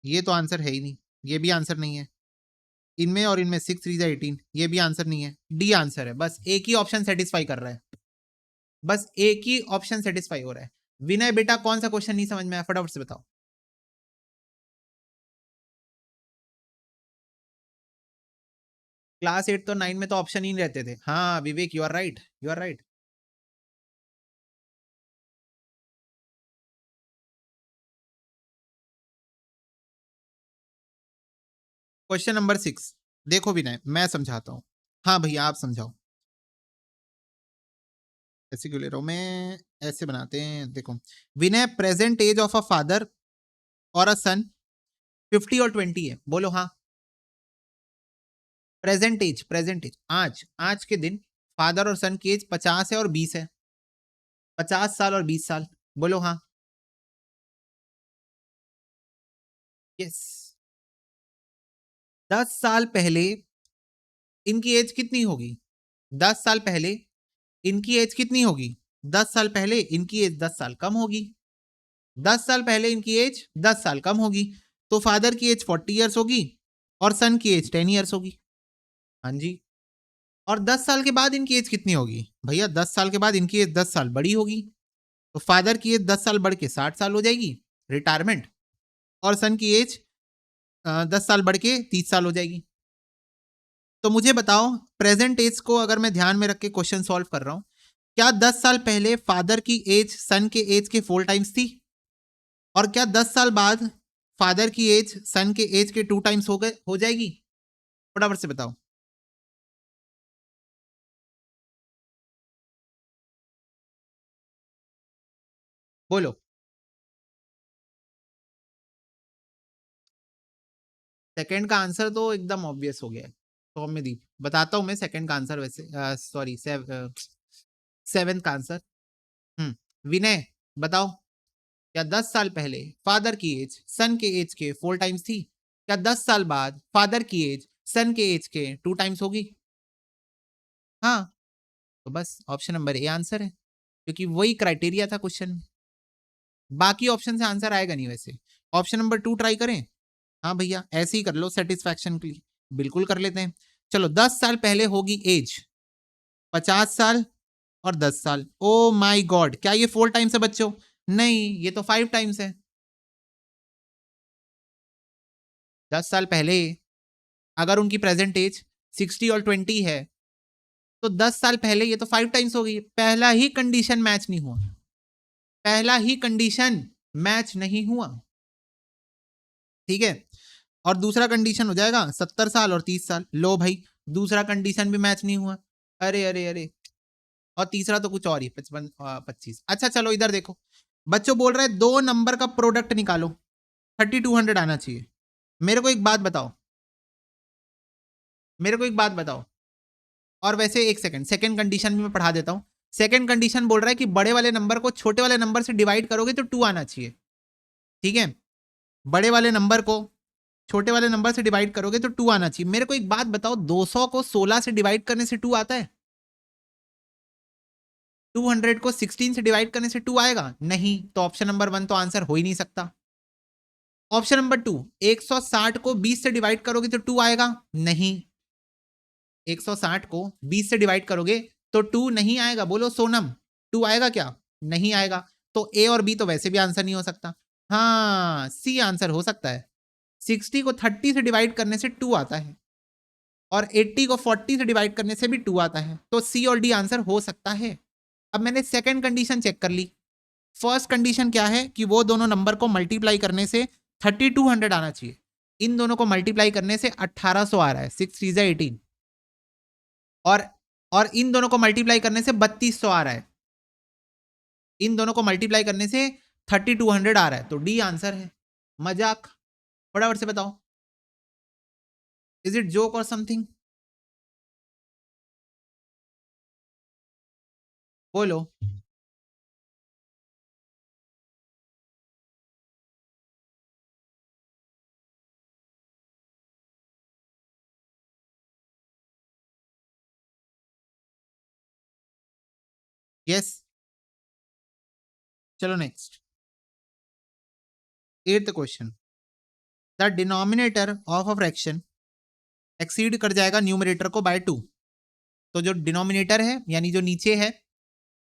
ये तो आंसर है ही नहीं, ये भी आंसर नहीं है। इनमें और इनमें 6 3 18, ये भी आंसर नहीं है, डी आंसर है। बस एक ही ऑप्शन सेटिस्फाई कर रहा है, बस एक ही ऑप्शन सेटिस्फाई हो रहा है। विनय बेटा कौन सा क्वेश्चन नहीं समझ में आया, फटाफट से बताओ। क्लास 8 तो 9 में तो ऑप्शन ही नहीं रहते थे। हाँ Vivek, you are right, you are right. Question number 6 देखो विनय, मैं समझाता हूँ। हाँ भैया आप समझाओ। ऐसे क्यों ले रहा हूं मैं, ऐसे बनाते हैं। देखो Vinay, present age of a father और अ सन 50 और 20 है, बोलो हाँ। प्रेजेंट एज आज, आज के दिन फादर और सन की एज 50 है और 20 है, 50 साल और 20 साल, बोलो हाँ। यस। 10 साल पहले इनकी एज कितनी होगी? 10 साल पहले इनकी एज कितनी होगी? 10 साल पहले इनकी एज 10 साल कम होगी। 10 साल पहले इनकी एज 10 साल कम होगी, तो फादर की एज 40 ईयर्स होगी और सन की एज 10 ईयर्स होगी। हाँ जी। और 10 साल के बाद इनकी एज कितनी होगी? भैया 10 साल के बाद इनकी एज 10 साल बड़ी होगी, तो फादर की एज 10 साल बढ़ के 60 साल हो जाएगी, रिटायरमेंट। और सन की एज 10 साल बढ़ के 30 साल हो जाएगी। तो मुझे बताओ, प्रेजेंट एज को अगर मैं ध्यान में रख के क्वेश्चन सॉल्व कर रहा हूं, क्या 10 साल पहले फादर की एज सन के एज के 4 टाइम्स थी? और क्या 10 साल बाद फादर की एज सन के एज के 2 टाइम्स हो जाएगी? फटाफट से बताओ। बोलो। सेकंड का आंसर तो एकदम ऑब्वियस हो गया है। तो मैं दी बताता हूं मैं सेकंड का आंसर, वैसे सॉरी सेवेंथ का आंसर। विनय बताओ, क्या 10 साल पहले फादर की एज सन के एज के 4 टाइम्स थी? क्या 10 साल बाद फादर की एज सन के एज के 2 टाइम्स होगी? हाँ। तो बस ऑप्शन नंबर ए आंसर है, क्योंकि वही क्राइटेरिया था क्वेश्चन में। बाकी ऑप्शन से आंसर आएगा नहीं वैसे। ऑप्शन नंबर 2 ट्राई करें। हाँ भैया ऐसे ही कर लो सेटिस्फैक्शन के लिए, बिल्कुल कर लेते हैं। चलो 10 साल पहले होगी एज 50 साल और 10 साल। ओ माई गॉड, क्या ये 4 टाइम्स है बच्चों? नहीं, ये तो 5 टाइम्स है। 10 साल पहले अगर उनकी प्रेजेंट एज 60 और 20 है, तो 10 साल पहले ये तो 5 टाइम्स हो गई। पहला ही कंडीशन मैच नहीं हुआ, पहला ही कंडीशन मैच नहीं हुआ। ठीक है। और दूसरा कंडीशन हो जाएगा 70 साल और 30 साल। लो भाई, दूसरा कंडीशन भी मैच नहीं हुआ। अरे अरे अरे। और तीसरा तो कुछ और ही 55 25। अच्छा चलो इधर देखो, बच्चों बोल रहे हैं 2 नंबर का प्रोडक्ट निकालो, 3200 आना चाहिए। मेरे को एक बात बताओ, मेरे को एक बात बताओ। और वैसे एक सेकंड, सेकंड कंडीशन भी मैं पढ़ा देता हूं। सेकंड कंडीशन बोल रहा है कि बड़े वाले नंबर को छोटे वाले नंबर से डिवाइड करोगे तो 2 आना चाहिए। ठीक है। बड़े वाले नंबर को छोटे वाले नंबर से डिवाइड करोगे तो 2 आना चाहिए। मेरे को एक बात बताओ, 200 को 16 से डिवाइड करने से 2 आता है? 200 को 16 से डिवाइड करने से 2 आएगा? नहीं, तो ऑप्शन नंबर 1 तो आंसर हो ही नहीं सकता। ऑप्शन नंबर 2, 160 को 20 से डिवाइड करोगे तो 2 आएगा? नहीं, 160 को 20 से डिवाइड करोगे तो 2 नहीं आएगा। बोलो सोनम, 2 आएगा क्या? नहीं आएगा। तो ए और बी तो वैसे भी आंसर नहीं हो सकता। हाँ, सी आंसर हो सकता है। 60 को 30 से डिवाइड करने से 2 आता है और 80 को 40 से डिवाइड करने से भी 2 आता है, तो सी और डी आंसर हो सकता है। अब मैंने सेकंड कंडीशन चेक कर ली। फर्स्ट कंडीशन क्या है कि वो दोनों नंबर को मल्टीप्लाई करने से 3200 आना चाहिए। इन दोनों को मल्टीप्लाई करने से 1800 आ रहा है, 6 3 18। और और इन दोनों को मल्टीप्लाई करने से 3200 आ रहा है। इन दोनों को मल्टीप्लाई करने से 3200 आ रहा है, तो डी आंसर है। मजाक? फटाफट से बताओ, इज इट जोक और समथिंग? बोलो। यस। चलो next, 8th question. The denominator of a fraction exceed कर जाएगा न्यूमरेटर को बाय 2। तो जो डिनोमिनेटर है यानी जो नीचे है,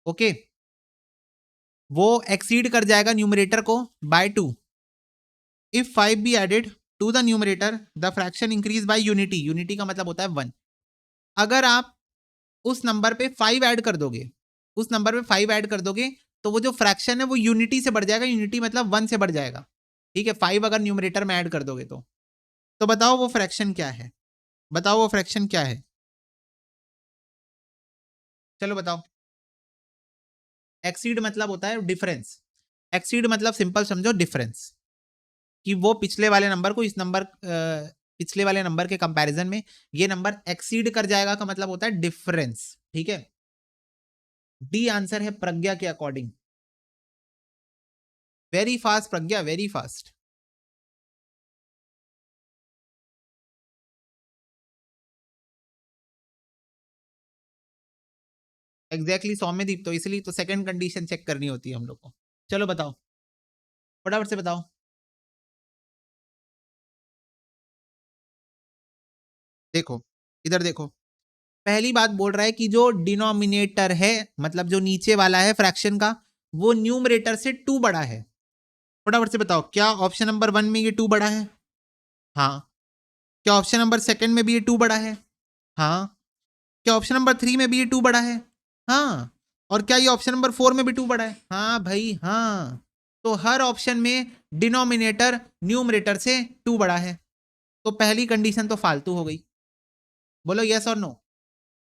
ओके, वो एक्सीड कर जाएगा न्यूमरेटर को by 2। If 5 be added to the numerator the fraction increase by unity. Unity का मतलब होता है 1। अगर आप उस नंबर पे 5 ऐड कर दोगे, उस नंबर पे 5 ऐड कर दोगे तो वो जो फ्रैक्शन है वो यूनिटी से बढ़ जाएगा। यूनिटी मतलब 1 से बढ़ जाएगा, ठीक है, 5 अगर न्यूमरेटर में ऐड कर दोगे तो बताओ वो फ्रैक्शन क्या है, बताओ वो फ्रैक्शन क्या है, चलो बताओ। एक्सीड मतलब होता है डिफरेंस। एक्सीड मतलब सिंपल समझो डिफरेंस, कि वो पिछले वाले नंबर को इस नंबर पिछले वाले नंबर के कंपैरिजन में ये नंबर एक्सीड कर जाएगा का मतलब होता है डिफरेंस, ठीक है। डी आंसर है प्रज्ञा के अकॉर्डिंग। वेरी फास्ट प्रज्ञा, वेरी फास्ट। एग्जैक्टली सौम्यदीप, तो इसलिए तो सेकंड कंडीशन चेक करनी होती है हम लोग को। चलो बताओ, फटाफट से बताओ। देखो इधर देखो, पहली बात बोल रहा है कि जो डिनोमिनेटर है मतलब जो नीचे वाला है फ्रैक्शन का, वो न्यूमरेटर से 2 बड़ा है। फटाफट से बताओ, क्या ऑप्शन नंबर 1 में ये 2 बड़ा है? हाँ। क्या ऑप्शन नंबर 2 में भी ये 2 बड़ा है? हाँ। क्या ऑप्शन नंबर 3 में भी ये 2 बड़ा है? हाँ। और क्या ये ऑप्शन नंबर 4 में भी 2 बड़ा है? हाँ भाई हाँ। तो हर ऑप्शन में डिनोमिनेटर न्यूमरेटर से 2 बड़ा है। तो पहली कंडीशन तो फालतू हो गई। बोलो यस और नो।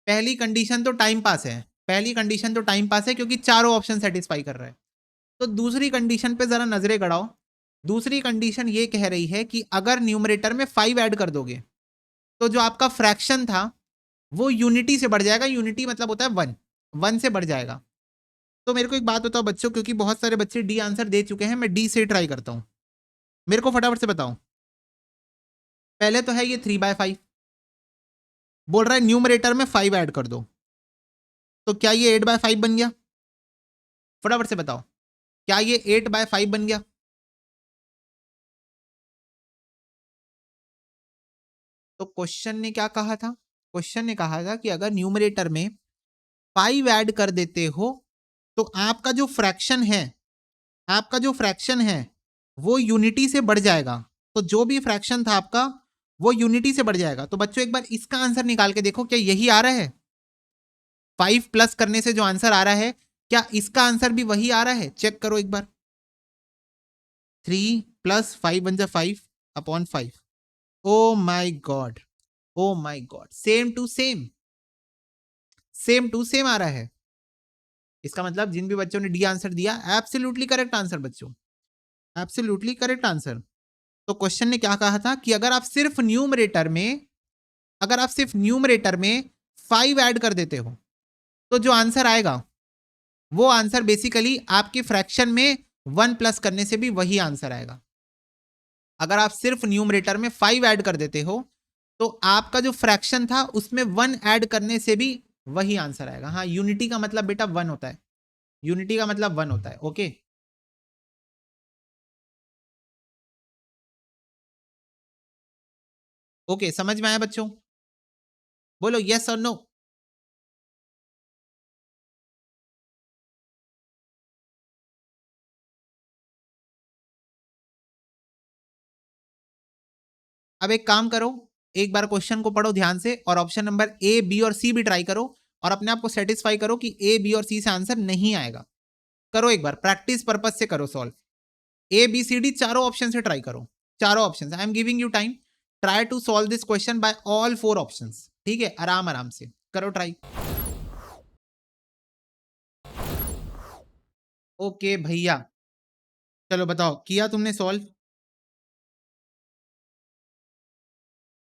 पहली कंडीशन तो टाइम पास है, पहली कंडीशन तो टाइम पास है क्योंकि चारों ऑप्शन सेटिस्फाई कर रहा है। तो दूसरी कंडीशन पे जरा नजरें गड़ाओ। दूसरी कंडीशन ये कह रही है कि अगर न्यूमरेटर में 5 ऐड कर दोगे तो जो आपका फ्रैक्शन था वो यूनिटी से बढ़ जाएगा। यूनिटी मतलब होता है 1, 1 से बढ़ जाएगा। तो मेरे को एक बात बताओ बच्चों, क्योंकि बहुत सारे बच्चे डी आंसर दे चुके हैं, मैं डी से ट्राई करता हूं। मेरे को फटाफट से बताओ। पहले तो है ये 3/5, बोल रहा है न्यूमरेटर में 5 ऐड कर दो, तो क्या ये 8/5 बन गया? फटाफट से बताओ, क्या ये 8/5 बन गया? तो क्वेश्चन ने क्या कहा था? क्वेश्चन ने कहा था कि अगर न्यूमरेटर में 5 ऐड कर देते हो तो आपका जो फ्रैक्शन है, आपका जो फ्रैक्शन है वो यूनिटी से बढ़ जाएगा। तो जो भी फ्रैक्शन था आपका वो यूनिटी से बढ़ जाएगा। तो बच्चों एक बार इसका आंसर निकाल के देखो, क्या यही आ रहा है? 5 प्लस करने से जो आंसर आ रहा है, क्या इसका आंसर भी वही आ रहा है? चेक करो एक बार। 3 + 5 बन जा 5/5। Oh my God, oh my God, same to same, same to same आ रहा है। इसका मतलब जिन भी बच्चों ने डी आंसर दिया, एब्सोल्युटली करेक्ट आंसर बच्चों, एब्सोल्युटली करेक्ट आंसर। तो क्वेश्चन ने क्या कहा था कि अगर आप सिर्फ न्यूमरेटर में, अगर आप सिर्फ न्यूमरेटर में 5 ऐड कर देते हो तो जो आंसर आएगा वो आंसर बेसिकली आपके फ्रैक्शन में 1 प्लस करने से भी वही आंसर आएगा। अगर आप सिर्फ न्यूमरेटर में 5 ऐड कर देते हो तो आपका जो फ्रैक्शन था उसमें 1 ऐड करने से भी वही आंसर आएगा। हाँ, यूनिटी का मतलब बेटा 1 होता है, यूनिटी का मतलब 1 होता है। ओके, ओके, समझ में आया बच्चों? बोलो यस और नो। अब एक काम करो, एक बार क्वेश्चन को पढ़ो ध्यान से और ऑप्शन नंबर ए, बी और सी भी ट्राई करो और अपने आप को सेटिस्फाई करो कि ए, बी और सी से आंसर नहीं आएगा। करो एक बार, प्रैक्टिस पर्पज से करो solve. A, B, C, D चारों ऑप्शन से ट्राई करो, चारों option. I am giving you time, try to solve this question by all 4 option. ठीक है, आराम आराम से करो ट्राई। ओके भैया, चलो बताओ किया तुमने सॉल्व?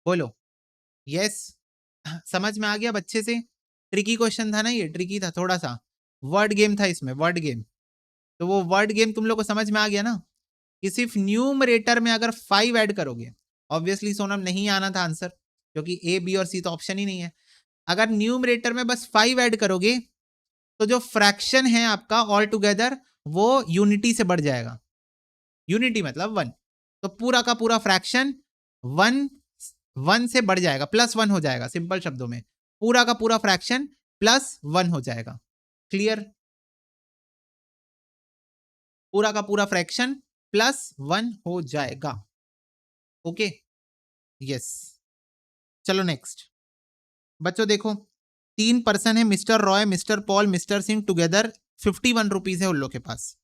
बोलो यस। समझ में आ गया बच्चे से? ट्रिकी क्वेश्चन था ना ये, ट्रिकी था थोड़ा सा, वर्ड गेम था इसमें, वर्ड गेम। तो वो वर्ड गेम तुम लोग को समझ में आ गया ना, कि सिर्फ न्यूमरेटर में अगर 5 ऐड करोगे, ऑब्वियसली सोनम नहीं आना था आंसर क्योंकि ए, बी और सी तो ऑप्शन ही नहीं है। अगर न्यूमरेटर में बस 5 ऐड करोगे तो जो फ्रैक्शन है आपका ऑल टुगेदर वो यूनिटी से बढ़ जाएगा। यूनिटी मतलब 1, तो पूरा का पूरा फ्रैक्शन 1 1 से बढ़ जाएगा, +1 हो जाएगा, सिंपल शब्दों में पूरा का पूरा फ्रैक्शन +1 हो जाएगा। क्लियर? पूरा का पूरा फ्रैक्शन +1 हो जाएगा। Okay, yes. चलो नेक्स्ट बच्चों देखो, 3 पर्सन है, mister Roy, mister Paul, mister Singh, together 51 rupees है उन लोग के पास।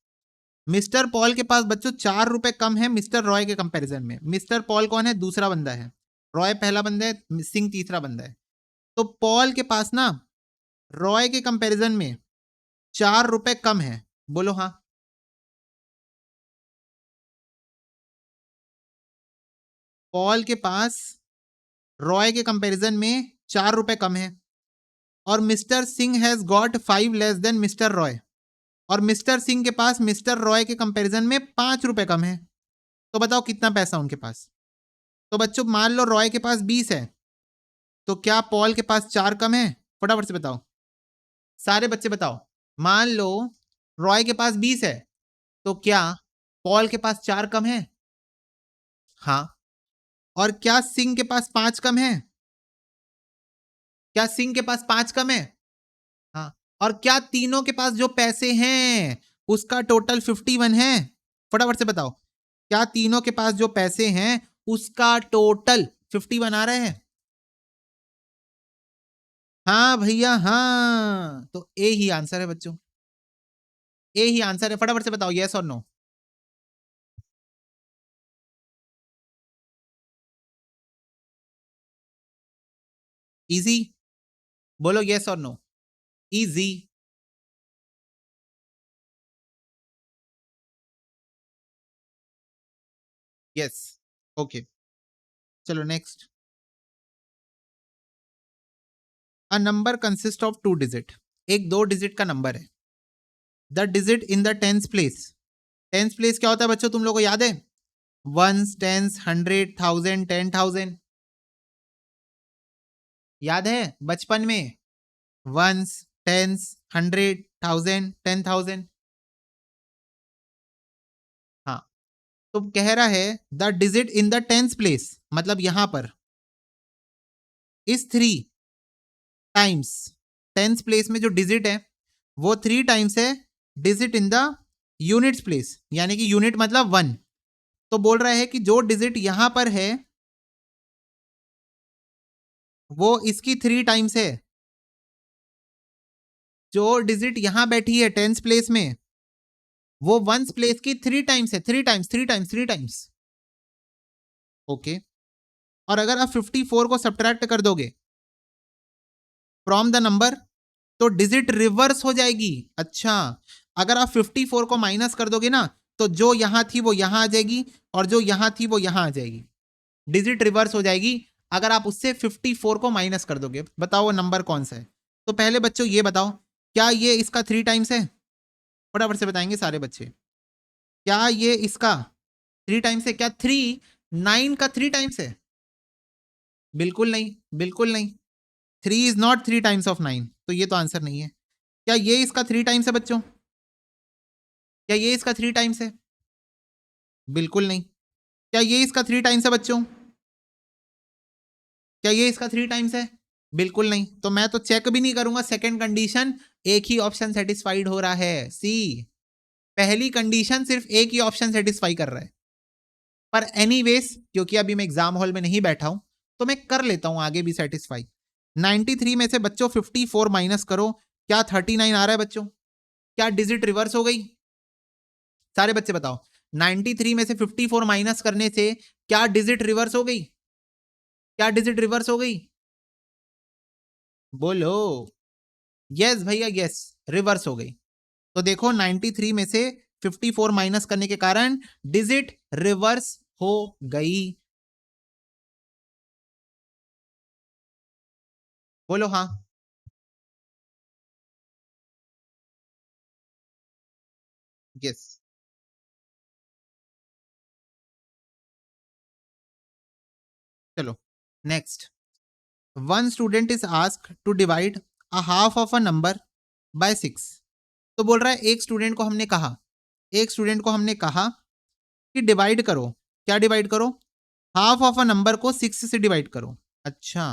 मिस्टर पॉल के पास बच्चों 4 रुपए कम है मिस्टर रॉय के कंपैरिजन में। मिस्टर पॉल कौन है? दूसरा बंदा है, रॉय पहला बंदा है, सिंह तीसरा बंदा है। तो पॉल के पास ना रॉय के कंपैरिजन में 4 रुपए कम है। बोलो हाँ। पॉल के पास रॉय के कंपैरिजन में 4 रुपए कम है, और mister Singh has got 5 less than mister Roy, और मिस्टर सिंह के पास मिस्टर रॉय के कंपैरिजन में 5 रुपए कम है। तो बताओ कितना पैसा उनके पास? तो बच्चों मान लो रॉय के पास 20 है, तो क्या पॉल के पास 4 कम है? फटाफट से बताओ, सारे बच्चे बताओ। मान लो रॉय के पास 20 है, तो क्या पॉल के पास 4 कम है? हाँ। और क्या सिंह के पास 5 कम है? क्या सिंह के पास 5 कम है? हाँ। और क्या तीनों के पास जो पैसे हैं उसका टोटल 51 है? फटाफट से बताओ, क्या तीनों के पास जो पैसे हैं उसका टोटल 51 आ रहे हैं? हाँ भैया हाँ, तो ए ही आंसर है बच्चों, ए ही आंसर है। फटाफट से बताओ यस और नो। इजी, बोलो यस और नो। Easy, yes, okay. चलो next, a number consist of 2 digit, एक 2 डिजिट का नंबर है। The digit in the tens place, tens place क्या होता है बच्चों तुम लोगों को याद है? वंस, टेंस, 100, 1000, 10,000, याद है बचपन में? Ones, tens, 100, 1000, 10,000। हाँ, तो कह रहा है the digit in the tens place, मतलब यहां पर इस 3 टाइम्स, टेंस प्लेस में जो डिजिट है वो 3 टाइम्स है digit in the units place, यानी कि यूनिट मतलब 1। तो बोल रहा है कि जो डिजिट यहां पर है वो इसकी 3 टाइम्स है। जो डिजिट यहां बैठी है टेंस प्लेस में वो वंस प्लेस की 3 टाइम्स है, 3 टाइम्स, 3 टाइम्स, 3 टाइम्स। ओके। और अगर आप 54 को सब्ट्रैक्ट कर दोगे फ्रॉम द नंबर तो डिजिट रिवर्स हो जाएगी। अच्छा, अगर आप 54 को माइनस कर दोगे ना तो जो यहां थी वो यहां आ जाएगी, और जो यहां थी वो यहां आ जाएगी, डिजिट रिवर्स हो जाएगी अगर आप उससे 54 को माइनस कर दोगे। बताओ वो नंबर कौन सा है? तो पहले बच्चों ये बताओ, क्या ये इसका 3 टाइम्स है? फटाफट से बताएंगे सारे बच्चे, क्या ये इसका 3 टाइम्स है? क्या 3 9 का 3 टाइम्स है? बिल्कुल नहीं, बिल्कुल नहीं। 3 इज नॉट 3 टाइम्स ऑफ 9, तो ये तो आंसर नहीं है। क्या ये इसका 3 टाइम्स है बच्चों? क्या ये इसका 3 टाइम्स है? बिल्कुल नहीं। क्या ये इसका 3 टाइम्स है बच्चों? क्या ये इसका 3 टाइम्स है? बिल्कुल नहीं। तो मैं तो चेक भी नहीं करूंगा, सेकंड कंडीशन एक ही ऑप्शन सेटिस्फाइड हो रहा है, सी। पहली कंडीशन सिर्फ एक ही ऑप्शन सेटिस्फाई कर रहा है। पर एनीवेज क्योंकि अभी मैं एग्जाम हॉल में नहीं बैठा हूं तो मैं कर लेता हूं आगे भी सेटिस्फाई। 93 में से बच्चों 54 माइनस करो, क्या 39 आ रहा है बच्चों? क्या डिजिट रिवर्स हो गई? सारे बच्चे बताओ, 93 में से 54 माइनस करने से क्या डिजिट रिवर्स हो गई? क्या डिजिट रिवर्स हो गई? बोलो। यस भैया यस, रिवर्स हो गई। तो देखो 93 में से 54 माइनस करने के कारण डिजिट रिवर्स हो गई। बोलो हाँ। यस। चलो next, one student is ask to divide a half of a number by 6। तो बोल रहा है एक स्टूडेंट को हमने कहा, एक स्टूडेंट को हमने कहा कि डिवाइड करो, क्या डिवाइड करो? हाफ ऑफ अ नंबर को 6 से डिवाइड करो। अच्छा,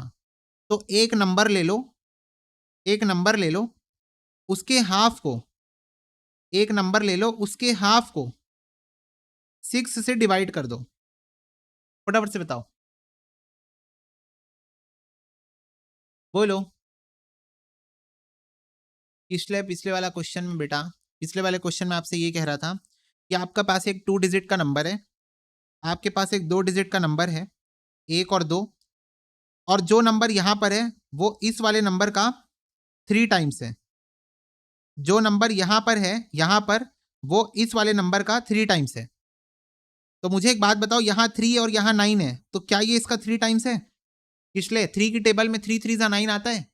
तो एक नंबर ले लो, एक नंबर ले लो, उसके हाफ को, एक नंबर ले लो उसके हाफ को 6 से डिवाइड कर दो। फटाफट से बताओ, बोलो। पिछले पिछले वाला क्वेश्चन में बेटा, पिछले वाले क्वेश्चन में आपसे ये कह रहा था कि आपका पास एक 2 डिजिट का नंबर है, आपके पास एक 2 डिजिट का नंबर है, 1 और 2, और जो नंबर यहां पर है वो इस वाले नंबर का 3 टाइम्स है। जो नंबर यहां पर है, यहां पर, वो इस वाले नंबर का 3 टाइम्स है। तो मुझे एक बात बताओ, यहां 3 और यहां 9 है, तो क्या ये इसका 3 टाइम्स है? पिछले 3 की टेबल में 3 3 9 आता है।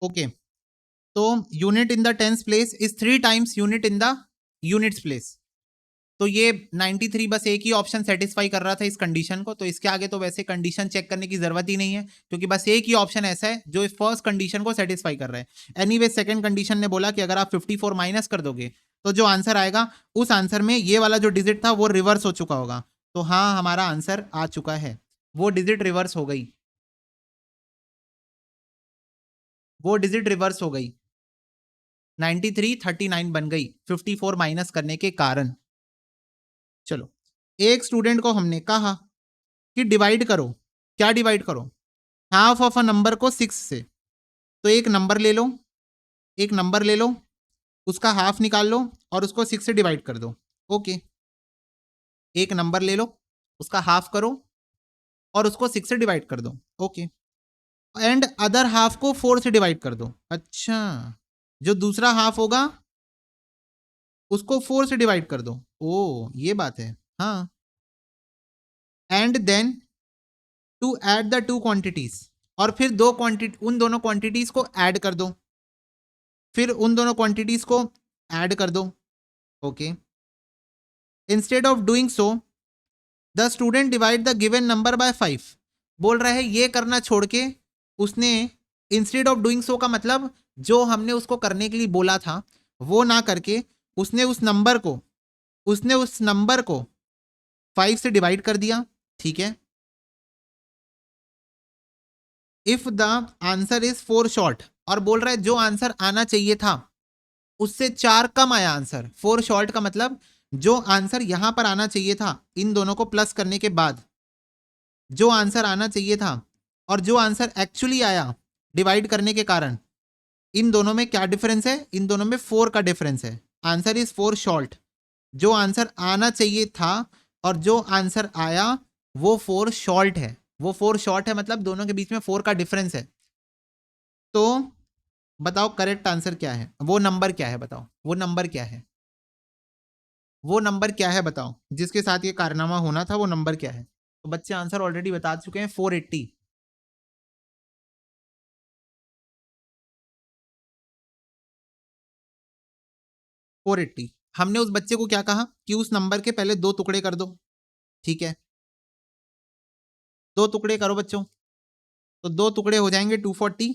ओके, तो unit in the tens place is 3 times unit in the units place. तो ये 93 बस एक ही ऑप्शन सेटिस्फाई कर रहा था इस कंडीशन को, तो इसके आगे तो वैसे कंडीशन चेक करने की जरूरत ही नहीं है, क्योंकि बस एक ही ऑप्शन ऐसा है जो इस फर्स्ट कंडीशन को सेटिस्फाई कर रहा है। एनीवे सेकंड कंडीशन ने बोला कि अगर आप 54 माइनस कर दोगे तो जो आंसर आएगा उस आंसर में ये वाला जो डिजिट था वो रिवर्स हो चुका होगा। तो हाँ, हमारा आंसर आ चुका है, वो डिजिट रिवर्स हो गई, वो डिजिट रिवर्स हो गई, 93 39 बन गई 54 माइनस करने के कारण। चलो, एक स्टूडेंट को हमने कहा कि डिवाइड करो, क्या डिवाइड करो? हाफ ऑफ अ नंबर को 6 से। तो एक नंबर ले लो, एक नंबर ले लो, उसका हाफ निकाल लो और उसको 6 से डिवाइड कर दो। ओके, एक नंबर ले लो, उसका हाफ करो और उसको 6 से डिवाइड कर दो। ओके, एंड अदर हाफ को 4 से डिवाइड कर दो। अच्छा, जो दूसरा हाफ होगा उसको 4 से डिवाइड कर दो। ओ, ये बात है। हाँ, and then to add the two quantities, और फिर दो क्वांटिटी, उन दोनों क्वांटिटीज को ऐड कर दो, फिर उन दोनों क्वांटिटीज को ऐड कर दो। Okay, instead of doing so the student divide the given number by 5। बोल रहा है ये करना छोड़ के उसने इंस्टेड ऑफ डूइंग सो का मतलब जो हमने उसको करने के लिए बोला था वो ना करके उसने उस नंबर को, उसने उस नंबर को 5 से डिवाइड कर दिया। ठीक है, if the answer is 4 short, और बोल रहा है जो आंसर आना चाहिए था उससे 4 कम आया आंसर। 4 शॉर्ट का मतलब जो आंसर यहां पर आना चाहिए था इन दोनों को प्लस करने के बाद, जो आंसर आना चाहिए था और जो आंसर एक्चुअली आया डिवाइड करने के कारण, इन दोनों में क्या डिफरेंस है? इन दोनों में 4 का डिफरेंस है। Answer is 4 short. जो आंसर आना चाहिए था और जो आंसर आया वो 4 शॉर्ट है, वो 4 शॉर्ट है, मतलब दोनों के बीच में 4 का डिफरेंस है। तो बताओ करेक्ट आंसर क्या है, वो नंबर क्या है? बताओ वो नंबर क्या है, वो नंबर क्या है बताओ, जिसके साथ ये कारनामा होना था वो नंबर क्या है? तो बच्चे आंसर ऑलरेडी बता चुके हैं, 480। 480। हमने उस बच्चे को क्या कहा कि उस नंबर के पहले 2 टुकड़े कर दो। ठीक है, 2 टुकड़े करो बच्चों, तो 2 टुकड़े हो जाएंगे 240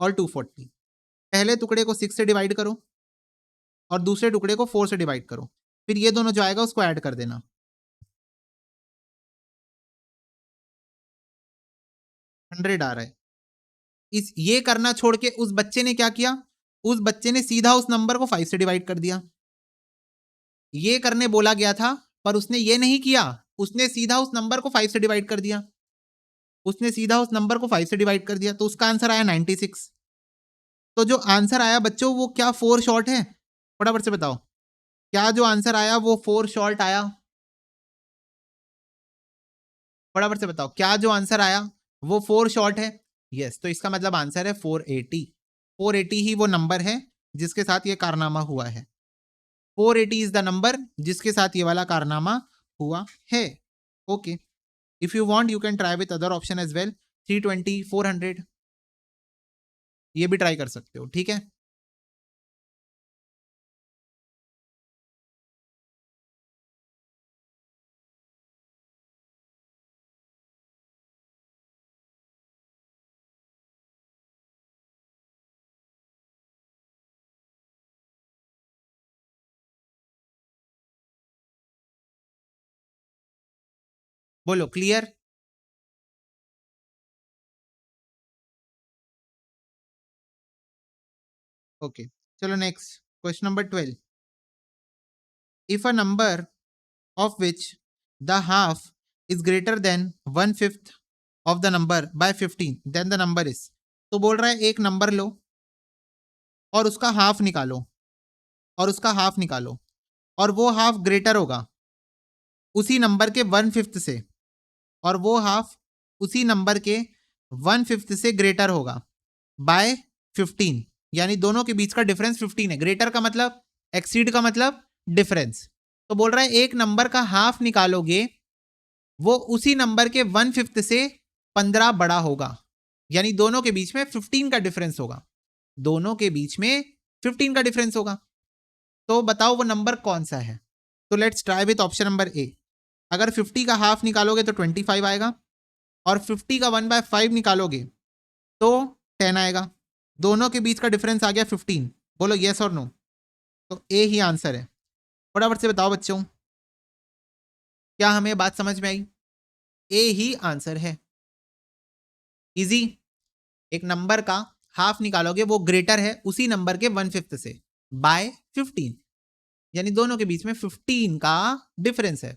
और 240। पहले टुकड़े को 6 से डिवाइड करो और दूसरे टुकड़े को 4 से डिवाइड करो, फिर ये दोनों जो आएगा उसको ऐड कर देना। 100 आ रहा है। इस ये करना छोड़ के उस बच्चे ने क्या किया? उस बच्चे ने सीधा उस नंबर को 5 से डिवाइड कर दिया। ये करने बोला गया था पर उसने ये नहीं किया, उसने सीधा उस नंबर को 5 से डिवाइड कर दिया, उसने सीधा उस नंबर को 5 से डिवाइड कर दिया, तो उसका आंसर आया 96। तो जो आंसर आया बच्चों वो क्या 4 शॉर्ट है? फटाफट से बताओ, क्या जो आंसर आया वो 4 शॉर्ट आया? फटाफट से बताओ, क्या जो आंसर आया वो 4 शॉर्ट है, यस, तो इसका मतलब आंसर है 480। 480 ही वो नंबर है जिसके साथ ये कारनामा हुआ है। 480 इज द नंबर जिसके साथ ये वाला कारनामा हुआ है। Okay, if you want you can try with other option as well. 320, 400 ये भी ट्राई कर सकते हो, ठीक है। बोलो क्लियर। ओके, चलो next question number 12। If a number of which the half is greater than 1/5 of the number by 15 then the number is। तो बोल रहा है एक नंबर लो और उसका हाफ निकालो, और उसका हाफ निकालो, और वो हाफ ग्रेटर होगा उसी नंबर के 1/5 से, और वो हाफ उसी नंबर के 1/5 से ग्रेटर होगा बाय 15, यानी दोनों के बीच का डिफरेंस 15 है। ग्रेटर का मतलब एक्सीड का मतलब डिफरेंस। तो बोल रहा है एक नंबर का हाफ निकालोगे वो उसी नंबर के 1/5 से 15 बड़ा होगा, यानी दोनों के बीच में 15 का डिफरेंस होगा, दोनों के बीच में 15 का डिफरेंस होगा। तो बताओ वो नंबर कौन सा है। तो let's try with option number A. अगर 50 का हाफ निकालोगे तो 25 आएगा, और 50 का 1/5 निकालोगे तो 10 आएगा, दोनों के बीच का डिफरेंस आ गया 15। बोलो येस और नो। तो ए ही आंसर है। फटाफट से बताओ बच्चों, क्या हमें बात समझ में आई? ए ही आंसर है। इजी, एक नंबर का हाफ निकालोगे वो ग्रेटर है उसी नंबर के 1/5 से बाय 15, यानी दोनों के बीच में 15 का डिफरेंस है।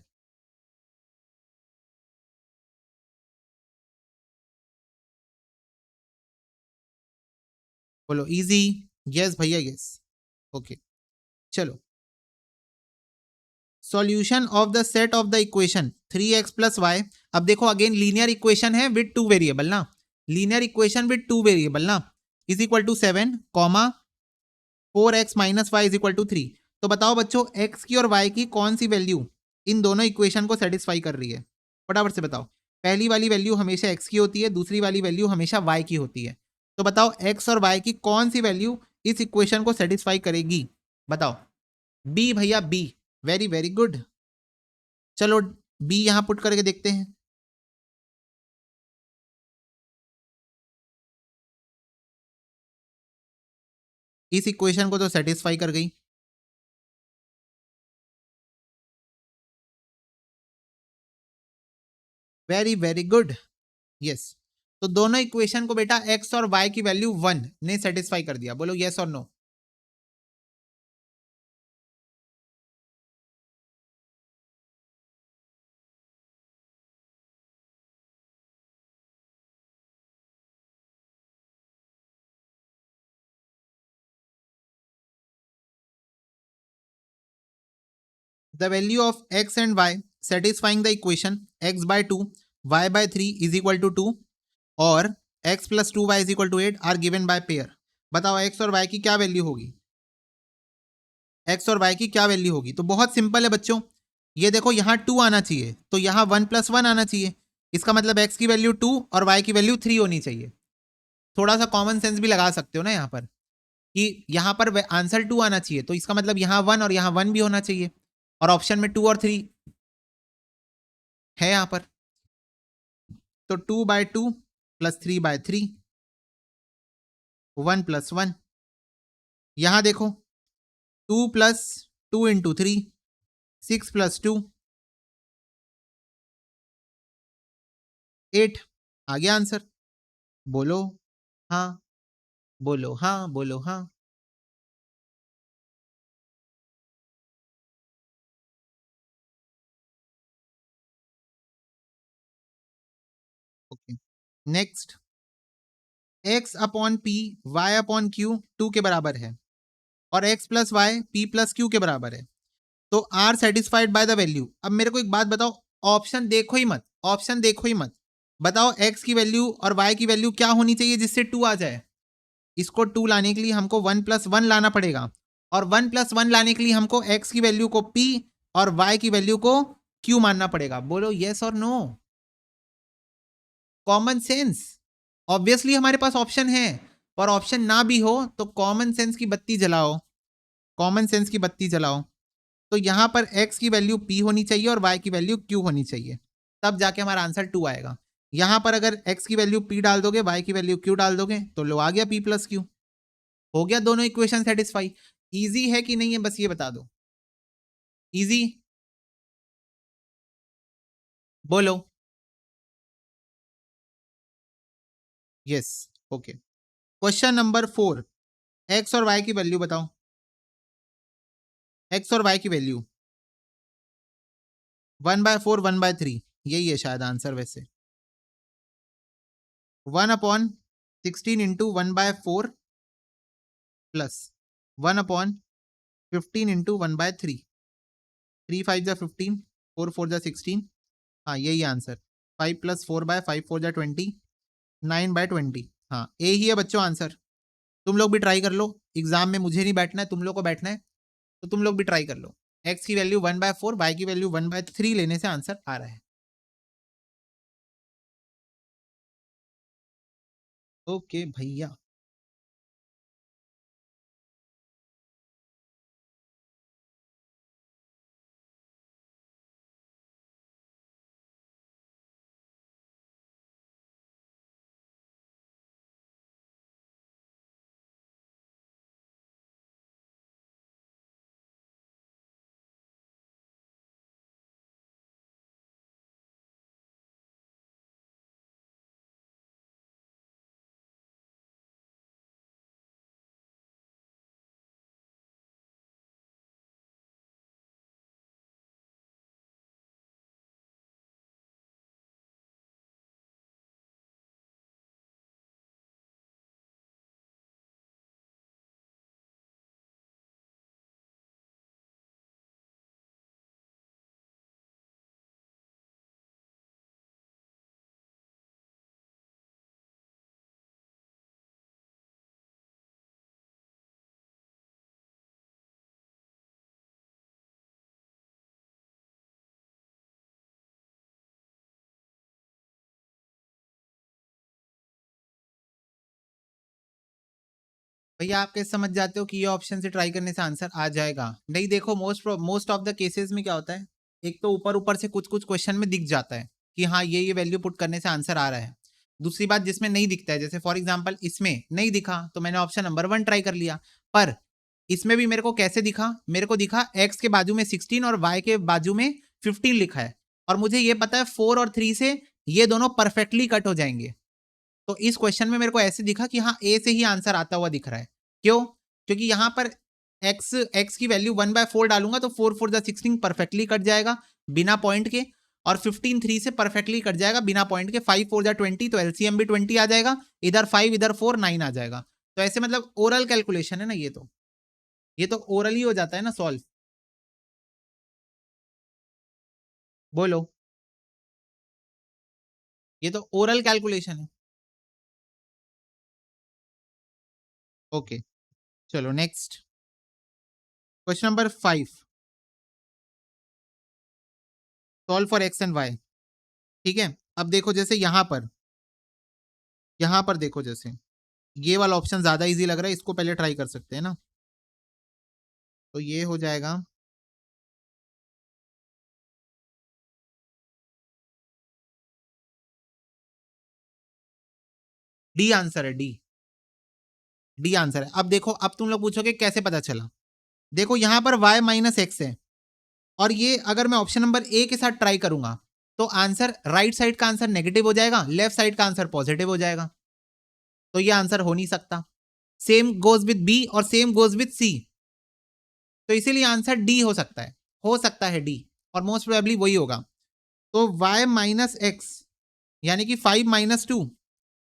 बोलो इजी। यस भैया यस। ओके, चलो solution of the set of the equation 3x plus y. अब देखो अगेन लीनियर इक्वेशन है विद टू वेरिएबल ना, linear equation with two variable ना, is equal to 7 comma 4x minus y is equal to 3। तो बताओ बच्चों x की और y की कौन सी वैल्यू इन दोनों इक्वेशन को सेटिस्फाई कर रही है? फटाफट से बताओ। पहली वाली वैल्यू हमेशा x की होती है, दूसरी वाली वैल्यू हमेशा y की होती है। तो बताओ x और y की कौन सी वैल्यू इस इक्वेशन को सेटिस्फाई करेगी? बताओ। b भैया b। Very very good. चलो b यहां पुट करके देखते हैं। इस इक्वेशन को तो सेटिस्फाई कर गई। Very very good, yes. तो दोनों इक्वेशन को बेटा x और y की वैल्यू 1 ने सेटिस्फाई कर दिया। बोलो यस और no. The value of x and y satisfying the equation x by 2 y by 3 is equal to 2 और x plus 2y is equal to 8 are given by pair। बताओ x और y की क्या value होगी? x और y की क्या value होगी? तो बहुत सिंपल है बच्चों, ये देखो यहाँ 2 आना चाहिए तो यहाँ 1 + 1 आना चाहिए। इसका मतलब x की वैल्यू 2 और y की वैल्यू 3 होनी चाहिए। थोड़ा सा कॉमन सेंस भी लगा सकते हो ना यहाँ पर, कि यहाँ पर आंसर 2 आना चाहिए तो इसका मतलब यहाँ 1 और यहाँ 1 भी होना चाहिए, और ऑप्शन में 2 और 3 है यहाँ पर। तो 2/2 + 3/3 1 + 1। यहां देखो 2 + 2 × 3 6 + 2 8 आ गया आंसर। बोलो हाँ, बोलो हाँ, बोलो हाँ। Okay, next. x/p y/q 2 के बराबर है और x + y p + q के बराबर है, तो are satisfied by the value. अब मेरे को एक बात बताओ, ऑप्शन देखो ही मत, ऑप्शन देखो ही मत, बताओ x की वैल्यू और y की वैल्यू क्या होनी चाहिए जिससे 2 आ जाए। इसको 2 लाने के लिए हमको 1 + 1 लाना पड़ेगा, और 1 + 1 लाने के लिए हमको x की वैल्यू को p और y की वैल्यू को q मानना पड़ेगा। बोलो यस और नो। Common sense. ऑब्वियसली हमारे पास ऑप्शन है, पर ऑप्शन ना भी हो तो कॉमन सेंस की बत्ती जलाओ, कॉमन सेंस की बत्ती जलाओ। तो यहां पर x की वैल्यू p होनी चाहिए और y की वैल्यू q होनी चाहिए, तब जाके हमारा आंसर 2 आएगा। यहां पर अगर x की वैल्यू p डाल दोगे, y की वैल्यू q डाल दोगे, तो लो आ गया p + q। हो गया दोनों इक्वेशन सेटिस्फाई। इजी है कि नहीं है बस ये बता दो। इजी? बोलो yes. Okay, question number 4, x और y की वैल्यू बताओ। x और y की वैल्यू 1/4 1/3, यही है शायद आंसर। वैसे 1/16 इंटू 1/4 प्लस 1/15 इंटू 1/3, 3 5 जा 15, 4 4 जा 16। हाँ यही आंसर। 5 + 4/5 4 जा 20, 9/20। हाँ ए ही है बच्चों आंसर। तुम लोग भी ट्राई कर लो, एग्जाम में मुझे नहीं बैठना है, तुम लोग को बैठना है, तो तुम लोग भी ट्राई कर लो। x की वैल्यू 1/4, y की वैल्यू 1/3 लेने से आंसर आ रहा है। ओके भैया। भैया आप कैसे समझ जाते हो कि ये ऑप्शन से ट्राई करने से आंसर आ जाएगा? नहीं देखो, मोस्ट ऑफ द केसेस में क्या होता है, एक तो ऊपर ऊपर से कुछ कुछ क्वेश्चन में दिख जाता है कि हाँ ये वैल्यू पुट करने से आंसर आ रहा है। दूसरी बात जिसमें नहीं दिखता है, जैसे फॉर एग्जाम्पल इसमें नहीं दिखा तो मैंने ऑप्शन नंबर 1 ट्राई कर लिया, पर इसमें भी मेरे को कैसे दिखा, मेरे को दिखा x के बाजू में 16 और y के बाजू में 15 लिखा है, और मुझे ये पता है 4 और 3 से ये दोनों परफेक्टली कट हो जाएंगे। तो इस क्वेश्चन में मेरे को ऐसे दिखा कि हाँ ए से ही आंसर आता हुआ दिख रहा है। क्यों? क्योंकि यहां पर x की वैल्यू 1/4 डालूंगा तो 4 4 जा 16 परफेक्टली कट जाएगा बिना पॉइंट के, और 15 3 से परफेक्टली कट जाएगा बिना पॉइंट के। 5 4 जा 20, तो एलसीएम भी 20 आ जाएगा, इधर 5 इधर 4 9 आ जाएगा। तो ऐसे मतलब ओरल कैलकुलेशन है ना, ये तो ओरल ही हो जाता है ना सॉल्व। बोलो, ये तो ओरल कैलकुलेशन है। ओके चलो next, question number 5, solve for x and y. ठीक है, अब देखो जैसे यहां पर देखो, जैसे ये वाला ऑप्शन ज्यादा इजी लग रहा है, इसको पहले ट्राई कर सकते हैं ना। तो ये हो जाएगा डी, आंसर है डी। डी आंसर है। अब देखो, अब तुम लोग पूछोगे कैसे पता चला। देखो यहां पर y माइनस एक्स है, और ये अगर मैं ऑप्शन नंबर ए के साथ ट्राई करूंगा तो आंसर, राइट साइड का आंसर नेगेटिव हो जाएगा, लेफ्ट साइड का आंसर पॉजिटिव हो जाएगा, तो ये आंसर हो नहीं सकता। सेम गोज विद बी और सेम गोज विद सी, तो इसीलिए आंसर डी हो सकता है डी, और मोस्ट प्रोबेबली वही होगा। तो y माइनस एक्स यानी कि 5 - 2,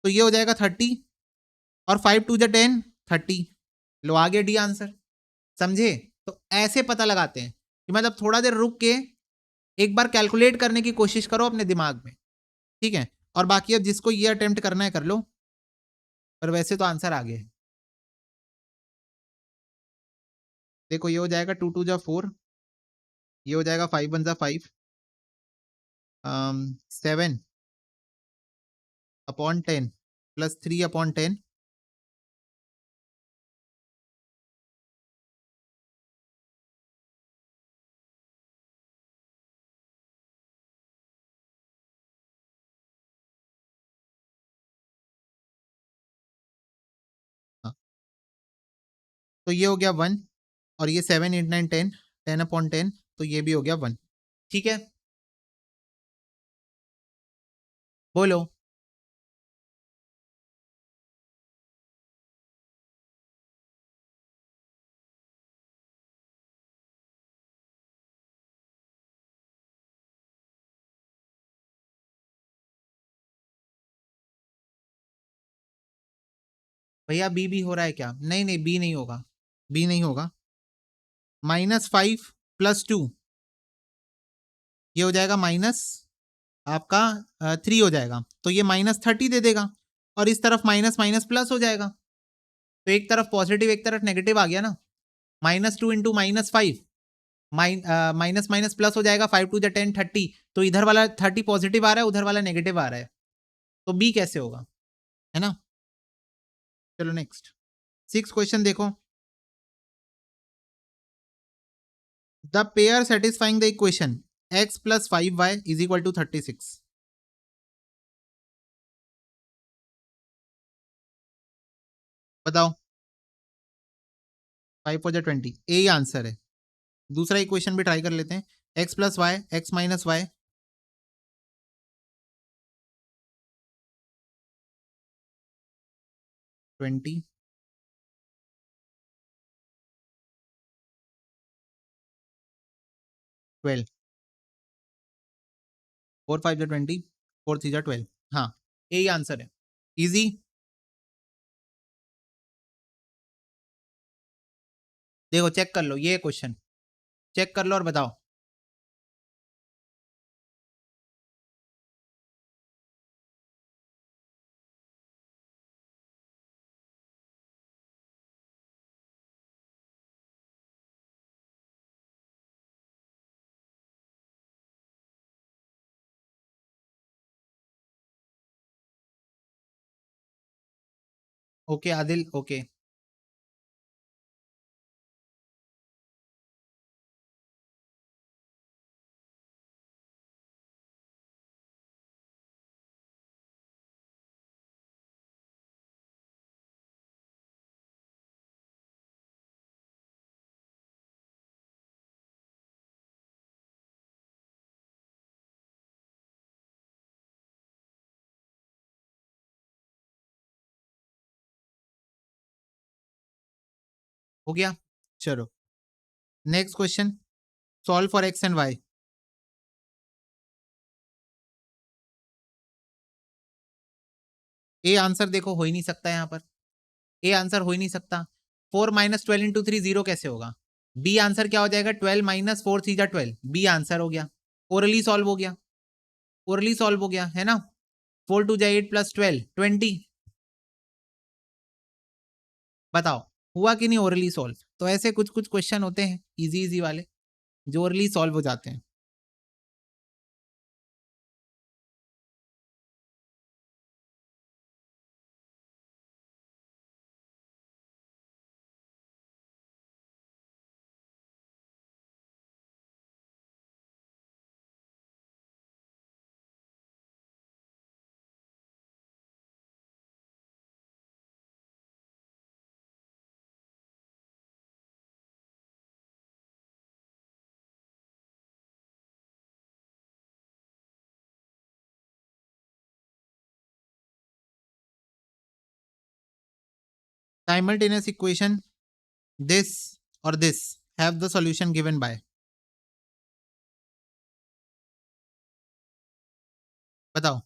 तो ये हो जाएगा 30, और 5 2 जा 10, 30। लो आ गया डी आंसर। समझे? तो ऐसे पता लगाते हैं कि मतलब थोड़ा देर रुक के एक बार कैलकुलेट करने की कोशिश करो अपने दिमाग में। ठीक है, और बाकी अब जिसको ये अटेम्प्ट करना है कर लो, पर वैसे तो आंसर आ गया। देखो ये हो जाएगा 2 2 जा 4, ये हो जाएगा 5 1 जा 5, 7/10 प्लस 3/10। हाँ, तो ये हो गया 1, और ये 7 8 9 10, 10/10, तो ये भी हो गया 1। ठीक है, बोलो। भैया बी भी हो रहा है क्या? नहीं नहीं, बी नहीं होगा, बी नहीं होगा। -5 + 2, ये हो जाएगा माइनस आपका 3 हो जाएगा, तो ये -30 दे देगा, और इस तरफ माइनस माइनस प्लस हो जाएगा, तो एक तरफ पॉजिटिव एक तरफ नेगेटिव आ गया ना। -2 इंटू -5, माइनस माइनस प्लस हो जाएगा, 5 2 जा 10, 30, तो इधर वाला 30 पॉजिटिव आ रहा है, उधर वाला नेगेटिव आ रहा है, तो बी कैसे होगा, है ना। चलो नेक्स्ट 6 क्वेश्चन देखो। The pair satisfying the equation x + 5y = 36। बताओ। 5 4 जा 20, ए आंसर है। दूसरा इक्वेशन भी ट्राई कर लेते हैं, x + y, x - y, 20, 12। 4 5 जा 20, 4 3 जा 12। हाँ, यही आंसर है। इजी। देखो चेक कर लो ये क्वेश्चन, चेक कर लो और बताओ। Okay Adil, okay. हो गया, चलो next question. Solve for x and y. A answer देखो हो ही नहीं सकता यहाँ पर, ए आंसर हो ही नहीं सकता। 4 - 12 × 3 0 कैसे होगा? बी आंसर क्या हो जाएगा? 12 - 4 3 जा 12, बी आंसर हो गया। ओरली सॉल्व हो गया, ओरली सॉल्व हो गया, है ना। 4 2 जा 8 + 12, 20। बताओ हुआ कि नहीं ओरली सॉल्व? तो ऐसे कुछ कुछ क्वेश्चन होते हैं इजी इजी वाले, जो ओरली सॉल्व हो जाते हैं। साइमल्टेनियस इक्वेशन दिस और this have the solution given by. बताओ।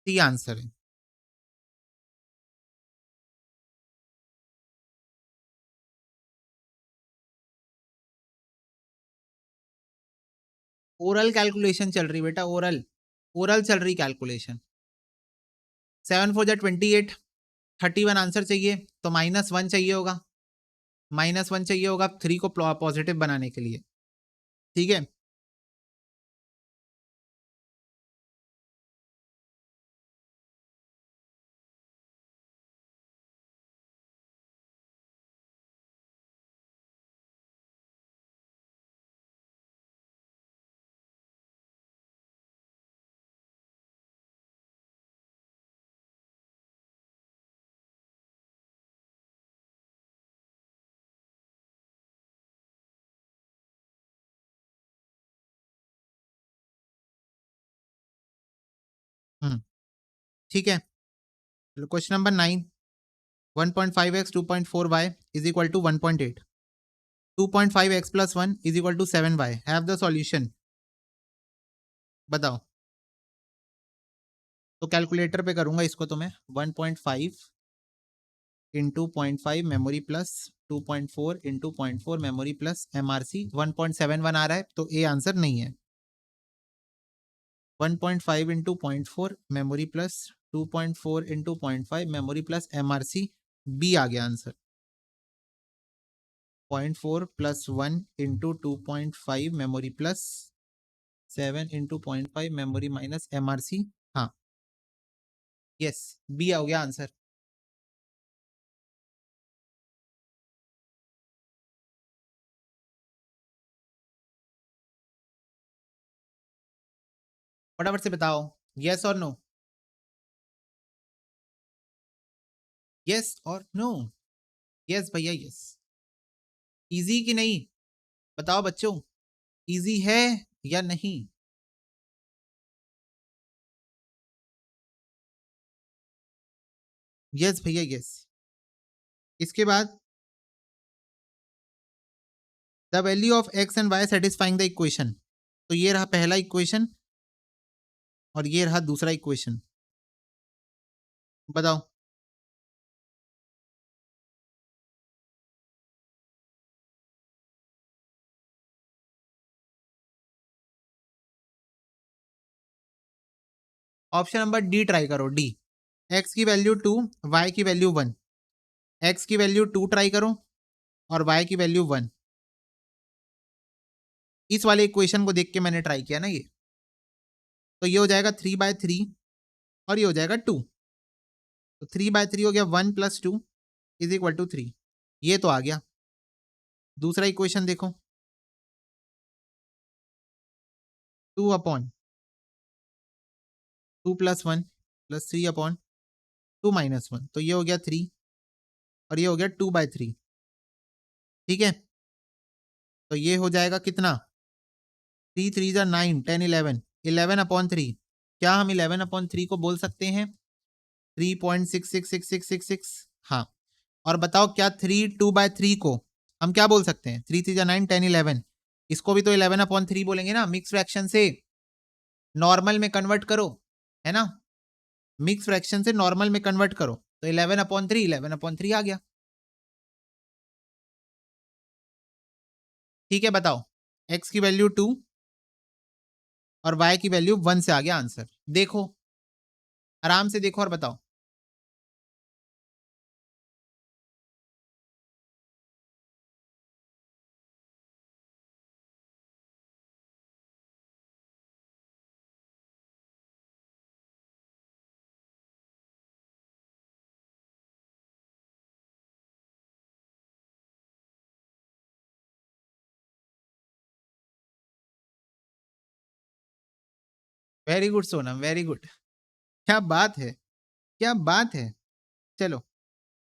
सी आंसर है। ओरल कैलकुलेशन चल रही बेटा, ओरल ओरल चल रही कैलकुलेशन। 7 4 28, 31 आंसर चाहिए तो -1 चाहिए होगा, -1 चाहिए होगा 3 को पॉजिटिव बनाने के लिए। ठीक है, ठीक है। Question number 9, 1.5x 2.4y is equal to 1.8, 2.5x plus 1 is equal to 7y, have the solution। बताओ। तो कैलकुलेटर पे करूंगा इसको तो मैं 1.5 into 0.5 memory plus 2.4 into 0.4 memory plus MRC 1.71 आ रहा है, तो ए आंसर नहीं है। 1.5 into 0.4 memory plus 2.4 into 0.5 memory plus MRC, B आ गया answer. 0.4 plus 1 into 2.5 memory plus 7 into 0.5 memory minus MRC, हाँ यस, बी आ गया आंसर। फटाफट से बताओ, यस और नो, यस और नो। यस भैया यस। इजी कि नहीं, बताओ बच्चों, इजी है या नहीं? यस भैया यस। इसके बाद the value of x and y satisfying the equation, तो ये रहा पहला इक्वेशन और ये रहा दूसरा इक्वेशन। बताओ। ऑप्शन नंबर डी ट्राई करो, डी। एक्स की वैल्यू 2, वाई की वैल्यू 1। एक्स की वैल्यू 2 ट्राई करो और वाई की वैल्यू 1। इस वाले इक्वेशन को देख के मैंने ट्राई किया ना ये, तो ये हो जाएगा 3/3 और ये हो जाएगा 2, तो 3/3 हो गया 1 प्लस 2 इज इक्वल टू 3, ये तो आ गया। दूसरा इक्वेशन देखो, 2 upon 2 plus 1 plus 3 upon 2 minus 1, तो ये हो गया 3 और ये हो गया 2/3। ठीक है, तो ये हो जाएगा कितना, 3 3 जा 9 10 11, 11/3। क्या हम 11/3 को बोल सकते हैं 3.666666? हाँ। और बताओ क्या 3 2/3 को हम क्या बोल सकते हैं, 3 3 जा 9 10 11, इसको भी तो 11/3 बोलेंगे ना, मिक्स फ्रैक्शन से नॉर्मल में कन्वर्ट करो, है ना, मिक्स फ्रैक्शन से नॉर्मल में कन्वर्ट करो, तो 11/3 11/3 आ गया। ठीक है, बताओ, एक्स की वैल्यू 2 और वाई की वैल्यू 1 से आ गया आंसर। देखो, आराम से देखो और बताओ। Very good Sonam, very good, क्या बात है, क्या बात है। चलो,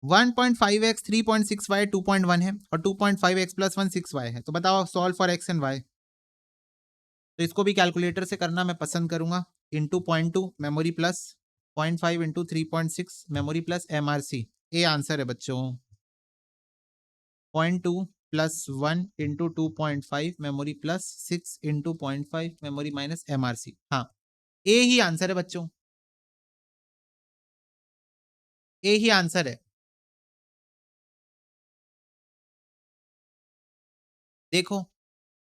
1.5x 3.6y 2.1 है और 2.5x प्लस 1 6y है, तो बताओ solve for x and y। तो इसको भी कैलकुलेटर से करना मैं पसंद करूंगा। Into 0.2 memory plus 0.5 into 3.6 memory plus MRC, A answer है बच्चों। 0.2 plus 1 into 2.5 memory plus 6 into 0.5 memory minus MRC, हाँ ए ही आंसर है बच्चों, ए ही आंसर है। देखो,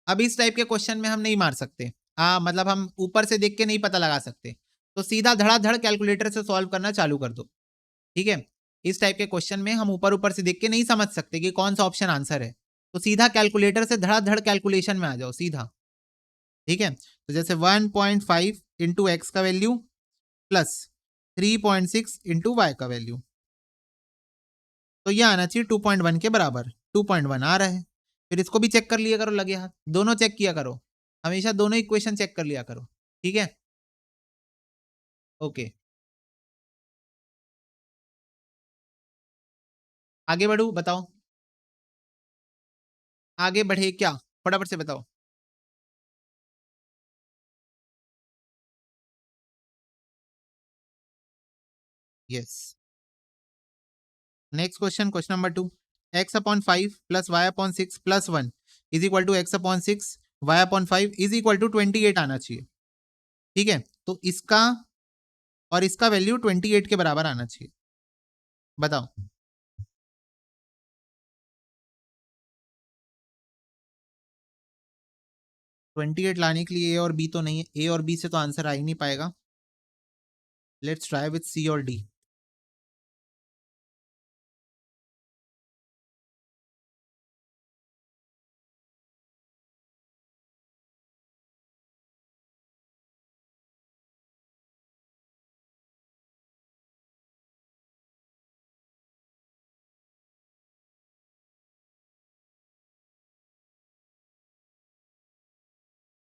अब इस टाइप के क्वेश्चन में हम नहीं मार सकते, हाँ मतलब हम ऊपर से देख के नहीं पता लगा सकते, तो सीधा धड़ाधड़ कैलकुलेटर से सॉल्व करना चालू कर दो। ठीक है, इस टाइप के क्वेश्चन में हम ऊपर ऊपर से देख के नहीं समझ सकते कि कौन सा ऑप्शन आंसर है, तो सीधा कैलकुलेटर से धड़ाधड़ कैलकुलेशन में आ जाओ सीधा। ठीक है, तो जैसे 1.5 इंटू एक्स का वैल्यू प्लस 3.6 इंटू वाई का वैल्यू, तो ये आना चाहिए 2.1 के बराबर। 2.1 आ रहा है, फिर इसको भी चेक कर लिया करो लगे हाथ, दोनों चेक किया करो, हमेशा दोनों इक्वेशन चेक कर लिया करो। ठीक है, ओके आगे बढ़ू, बताओ आगे बढ़े क्या, फटाफट से बताओ। Yes, next question, question number 2, x upon 5 plus y upon 6 plus 1 is equal to x upon 6 y upon 5 is equal to 28 आना चाहिए। ठीक है, तो इसका और इसका वैल्यू 28 के बराबर आना चाहिए, बताओ। 28 लाने के लिए ए और बी तो नहीं है, ए और बी से तो आंसर आ ही नहीं पाएगा। लेट्स ट्राई विथ सी और डी।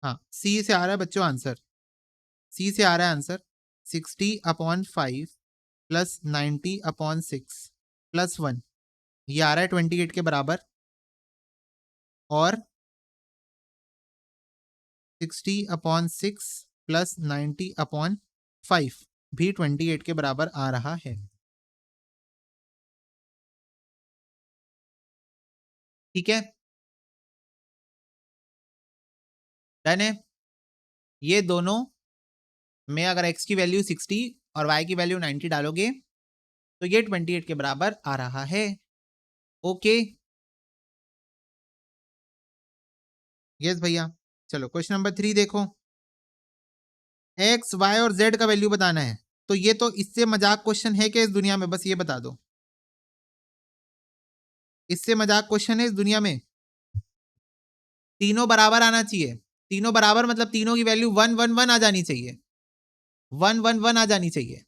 हाँ, सी से आ रहा है बच्चों आंसर, सी से आ रहा है आंसर 60/5 प्लस 90/6 प्लस 1, ये आ रहा है 28 के बराबर, और 60/6 प्लस 90/5 भी 28 के बराबर आ रहा है। ठीक है, डन है। ये दोनों में अगर x की वैल्यू 60 और y की वैल्यू 90 डालोगे तो ये 28 के बराबर आ रहा है। ओके, यस भैया। चलो क्वेश्चन नंबर 3 देखो, x y और z का वैल्यू बताना है, तो ये तो इससे मजाक क्वेश्चन है क्या इस दुनिया में, बस ये बता दो, इससे मजाक क्वेश्चन है इस दुनिया में। तीनों बराबर आना चाहिए, तीनों बराबर मतलब तीनों की वैल्यू 1 1 1 आ जानी चाहिए, 1 1 1 आ जानी चाहिए,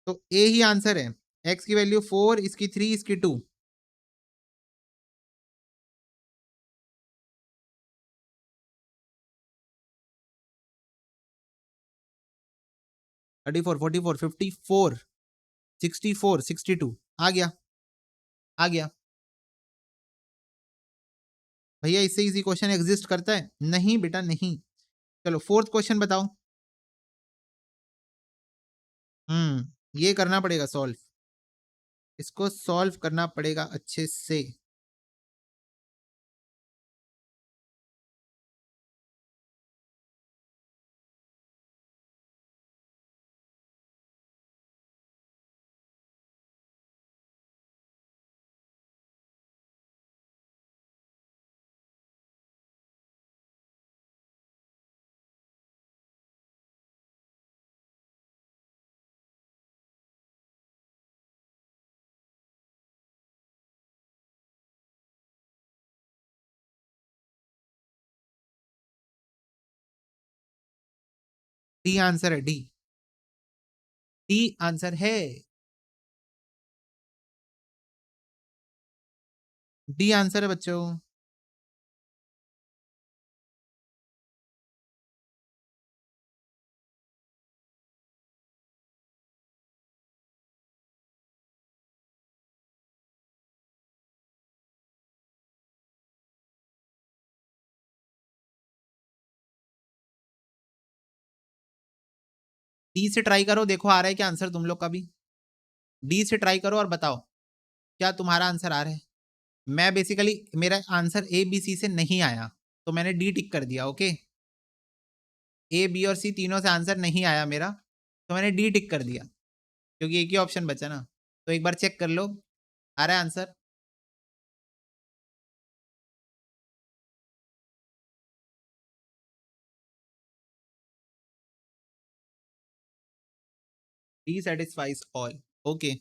तो ए ही आंसर है। x की वैल्यू 4, इसकी 3, इसकी 2। 34 44 54 64 62 आ गया, आ गया भैया, इससे इजी क्वेश्चन एग्जिस्ट करता है? नहीं बेटा नहीं। चलो फोर्थ क्वेश्चन बताओ। ये करना पड़ेगा सॉल्व, इसको सॉल्व करना पड़ेगा अच्छे से। डी आंसर है, डी, डी आंसर है, डी आंसर है बच्चों। डी से ट्राई करो, देखो आ रहा है क्या आंसर तुम लोग का भी। डी से ट्राई करो और बताओ क्या तुम्हारा आंसर आ रहा है। मैं बेसिकली मेरा आंसर ए बी सी से नहीं आया, तो मैंने डी टिक कर दिया। ओके, ए बी और सी तीनों से आंसर नहीं आया मेरा, तो मैंने डी टिक कर दिया, क्योंकि एक ही ऑप्शन बचा ना। तो एक बार चेक कर लो, आ रहा है answer. D satisfies all. Okay.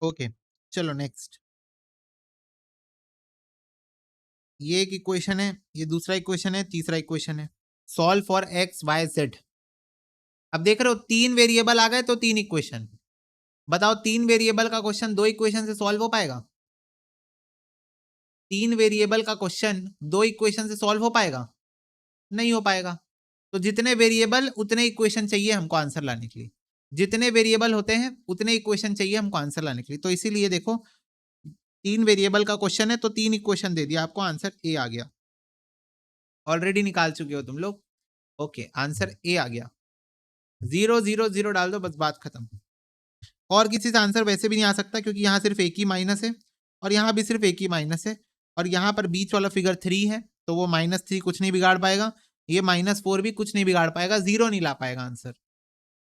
Okay चलो नेक्स्ट। ये एक इक्वेशन है, ये दूसरा इक्वेशन है, तीसरा इक्वेशन है। Solve for x y z. अब देख रहे हो तीन वेरिएबल आ गए तो तीन इक्वेशन। बताओ तीन वेरिएबल का क्वेश्चन दो इक्वेशन से सॉल्व हो पाएगा? तीन वेरिएबल का क्वेश्चन दो इक्वेशन से सॉल्व हो पाएगा? नहीं हो पाएगा। तो जितने वेरिएबल उतने इक्वेशन चाहिए हमको आंसर लाने के लिए। जितने वेरिएबल होते हैं उतने इक्वेशन चाहिए हमको आंसर लाने के लिए। तो इसीलिए देखो तीन वेरिएबल का क्वेश्चन है तो तीन इक्वेशन दे दिया आपको, आंसर ए आ गया। ऑलरेडी निकाल चुके हो तुम लोग। ओके आंसर ए आ गया। 0 0 0 डाल दो, बस बात खत्म। और किसी से आंसर वैसे भी नहीं आ सकता क्योंकि यहाँ सिर्फ एक ही माइनस है और यहाँ भी सिर्फ एक ही माइनस है और यहाँ पर बीच वाला फिगर 3 है तो वो -3 कुछ नहीं बिगाड़ पाएगा, ये -4 भी कुछ नहीं बिगाड़ पाएगा, जीरो नहीं ला पाएगा आंसर,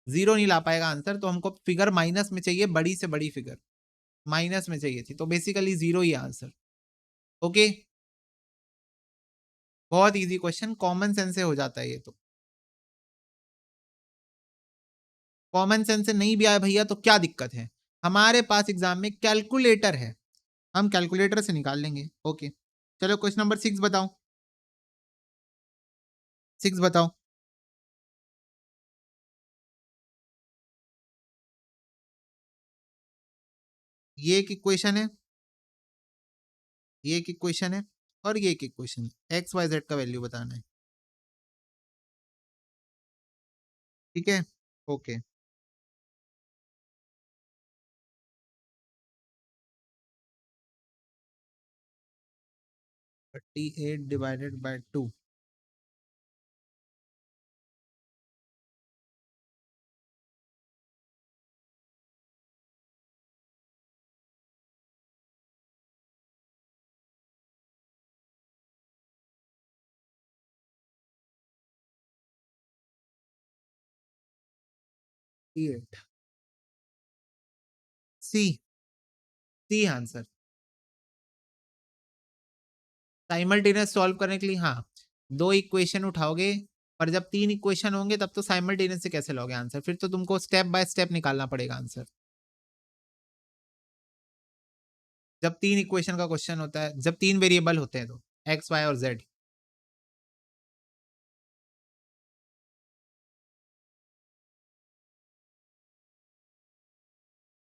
जीरो नहीं ला पाएगा आंसर। तो हमको फिगर माइनस में चाहिए, बड़ी से बड़ी फिगर माइनस में चाहिए थी, तो बेसिकली जीरो ही आंसर। ओके बहुत इजी क्वेश्चन, कॉमन सेंस से हो जाता है ये तो। कॉमन सेंस से नहीं भी आया भैया तो क्या दिक्कत है, हमारे पास एग्जाम में कैलकुलेटर है, हम कैलकुलेटर से निकाल लेंगे। ओके चलो क्वेश्चन नंबर 6 बताओ। 6 बताओ। ये एक इक्वेशन है, ये एक इक्वेशन है और ये एक इक्वेशन है, एक्स वाई जेड का वैल्यू बताना है। ठीक है okay. 38 divided by 2। C, C answer. Simultaneous solve करने के लिए हाँ, दो इक्वेशन उठाओगे, पर जब तीन इक्वेशन होंगे तब तो साइमल्टेनियस से कैसे लोगे आंसर, फिर तो तुमको स्टेप बाय स्टेप निकालना पड़ेगा आंसर। जब तीन इक्वेशन का क्वेश्चन होता है, जब तीन वेरिएबल होते हैं तो एक्स वाई और जेड।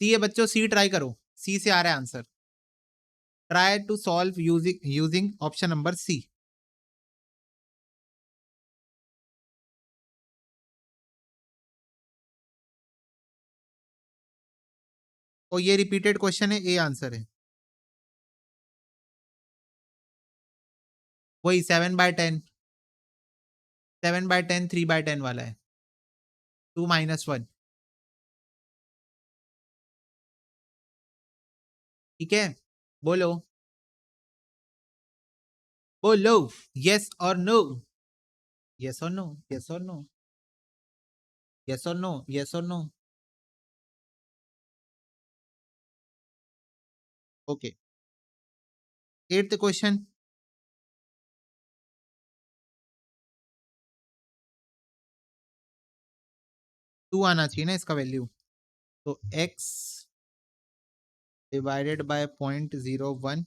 सी है बच्चों, सी ट्राई करो, सी से आ रहा है answer. Try to solve using using option number C. और ये रिपीटेड क्वेश्चन है, ए आंसर है। वही 7/10, 7/10 3/10 वाला है, 2 - 1। ठीक है बोलो, बोलो यस और नो, यस और नो, यस और नो, यस और नो, यस और नो। Okay 8th question. 2 आना चाहिए ना इसका वैल्यू, तो x divided by 0.01,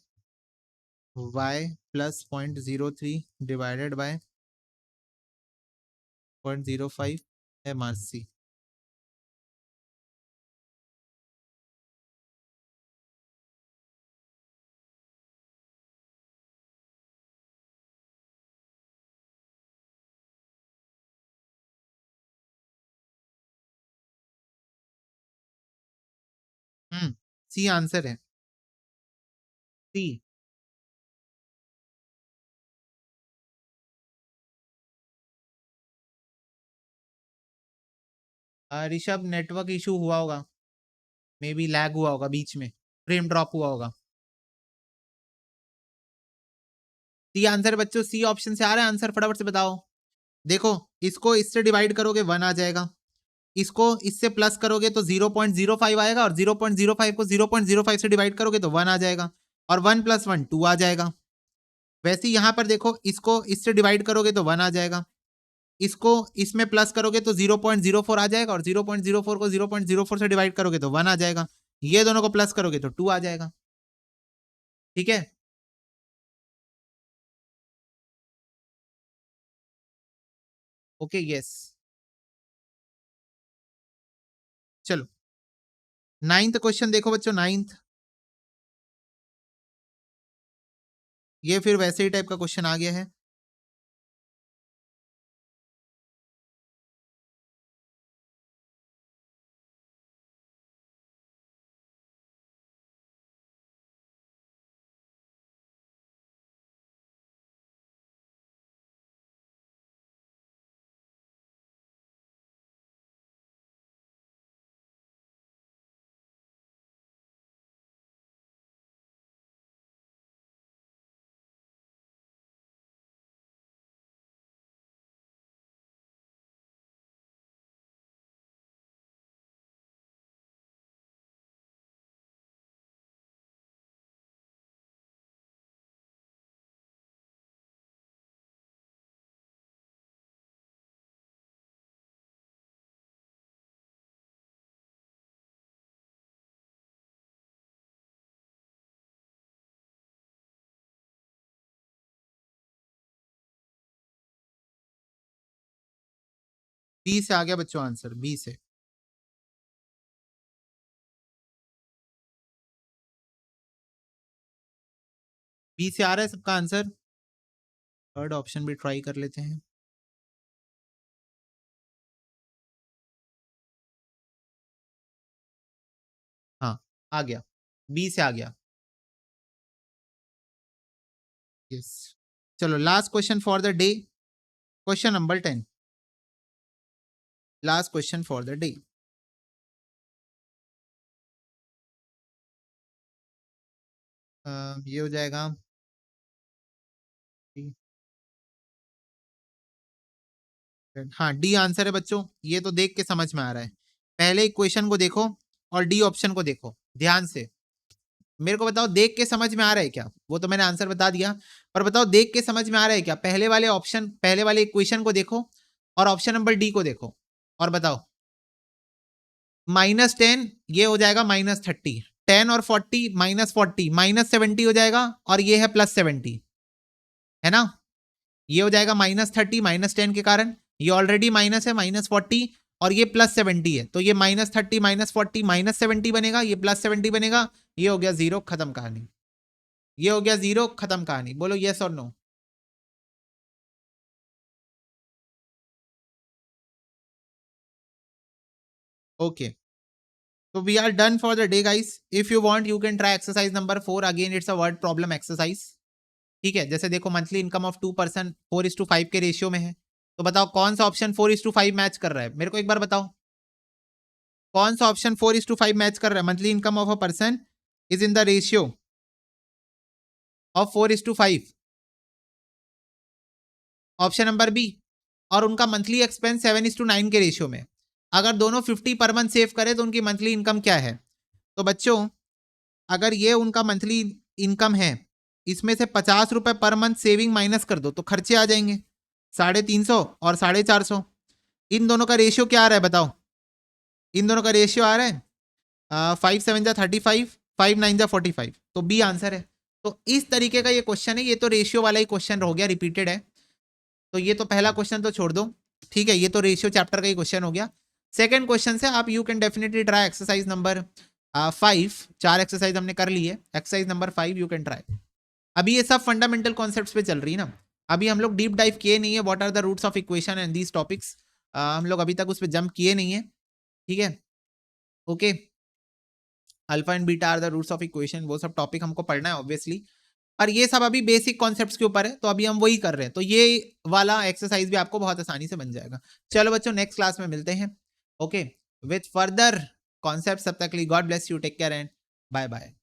y plus 0.03 divided by 0.05 MRC। C answer है, सी। ऋषभ नेटवर्क इशू हुआ होगा, मे बी लैग हुआ होगा, बीच में फ्रेम ड्रॉप हुआ होगा। सी आंसर बच्चों, सी ऑप्शन से आ रहा है आंसर, फटाफट से बताओ। देखो इसको इससे डिवाइड करोगे 1 आ जाएगा, इसको इससे प्लस करोगे तो 0.05 आएगा, और 0.05 को 0.05 से डिवाइड करोगे तो 1 आ जाएगा, और 1 + 1 2 आ जाएगा। वैसे ही यहां पर देखो, इसको इससे डिवाइड करोगे तो 1 आ जाएगा, इसको इसमें प्लस करोगे तो 0.04 आ जाएगा, और 0.04 को 0.04 से डिवाइड करोगे तो 1 आ जाएगा, ये दोनों को प्लस करोगे तो 2 आ जाएगा। ठीक है, ओके यस। चलो 9th क्वेश्चन देखो बच्चों, 9th, ये फिर वैसे ही टाइप का क्वेश्चन आ गया है। बी से आ गया बच्चों आंसर, बी से। बी से आ रहा है सबका आंसर। थर्ड ऑप्शन भी ट्राई कर लेते हैं। हाँ आ गया, बी से आ गया, यस। चलो last question for the day, question number 10, last question for the day. ये हो जाएगा, हाँ डी आंसर है बच्चों, ये तो देख के समझ में आ रहा है। पहले इक्वेशन को देखो और डी ऑप्शन को देखो ध्यान से, मेरे को बताओ देख के समझ में आ रहा है क्या? वो तो मैंने आंसर बता दिया, पर बताओ देख के समझ में आ रहा है क्या? पहले वाले ऑप्शन, पहले वाले इक्वेशन को देखो और ऑप्शन नंबर डी को देखो और बताओ। -10 ये हो जाएगा -30, 10 और 40 -40 -70 हो जाएगा, और ये है +70, है ना? ये हो जाएगा -30 -10 के कारण, ये ऑलरेडी माइनस है -40, और ये +70 है, तो ये -30 -40 -70 बनेगा, ये +70 बनेगा, ये हो गया 0, खत्म कहानी। ये हो गया 0, खत्म कहानी। बोलो यस और नो। ओके, तो we are done for the day guys. If you want you can try exercise number 4 again, it's a word problem exercise. ठीक है, जैसे देखो मंथली इनकम ऑफ 2% 4:5 के रेशियो में है, तो बताओ कौन सा ऑप्शन 4:5 मैच कर रहा है? मेरे को एक बार बताओ कौन सा ऑप्शन 4:5 मैच कर रहा है? Monthly income of a person is in the ratio of 4:5, option number B. और उनका मंथली एक्सपेंस 7:9 के रेशियो में। अगर दोनों 50 पर मंथ सेव करें तो उनकी मंथली इनकम क्या है? तो बच्चों अगर ये उनका मंथली इनकम है, इसमें से 50 रुपए पर मंथ सेविंग माइनस कर दो तो खर्चे आ जाएंगे 350 और 450। इन दोनों का रेशियो क्या आ रहा है बताओ? इन दोनों का रेशियो आ रहा है 5 7 जा 35, 5 9 जा 45, तो बी आंसर है। तो इस तरीके का ये क्वेश्चन है, ये तो रेशियो वाला ही क्वेश्चन हो गया, रिपीटेड है, तो ये तो पहला क्वेश्चन तो छोड़ दो। ठीक है, ये तो रेशियो चैप्टर का ही क्वेश्चन हो गया। सेकंड क्वेश्चन से आप you can definitely try exercise number 5, 4 exercise हमने कर ली है, exercise number 5 you can try. अभी ये सब फंडामेंटल कॉन्सेप्ट्स पे चल रही है ना, अभी हम लोग डीप डाइव किए नहीं है what are the roots of equation and these topics, हम लोग अभी तक उस पर जंप किए नहीं है। ठीक है, okay, alpha and beta are the roots of equation, वो सब टॉपिक हमको पढ़ना है ऑब्वियसली, और ये सब अभी बेसिक कॉन्सेप्ट्स के ऊपर है, तो अभी हम वही कर रहे हैं, तो ये वाला एक्सरसाइज भी आपको बहुत आसानी से बन जाएगा। चलो बच्चों नेक्स्ट क्लास में मिलते हैं, ओके, विथ फर्दर कॉन्सेप्ट। तब तक के लिए God bless you, take care and bye bye.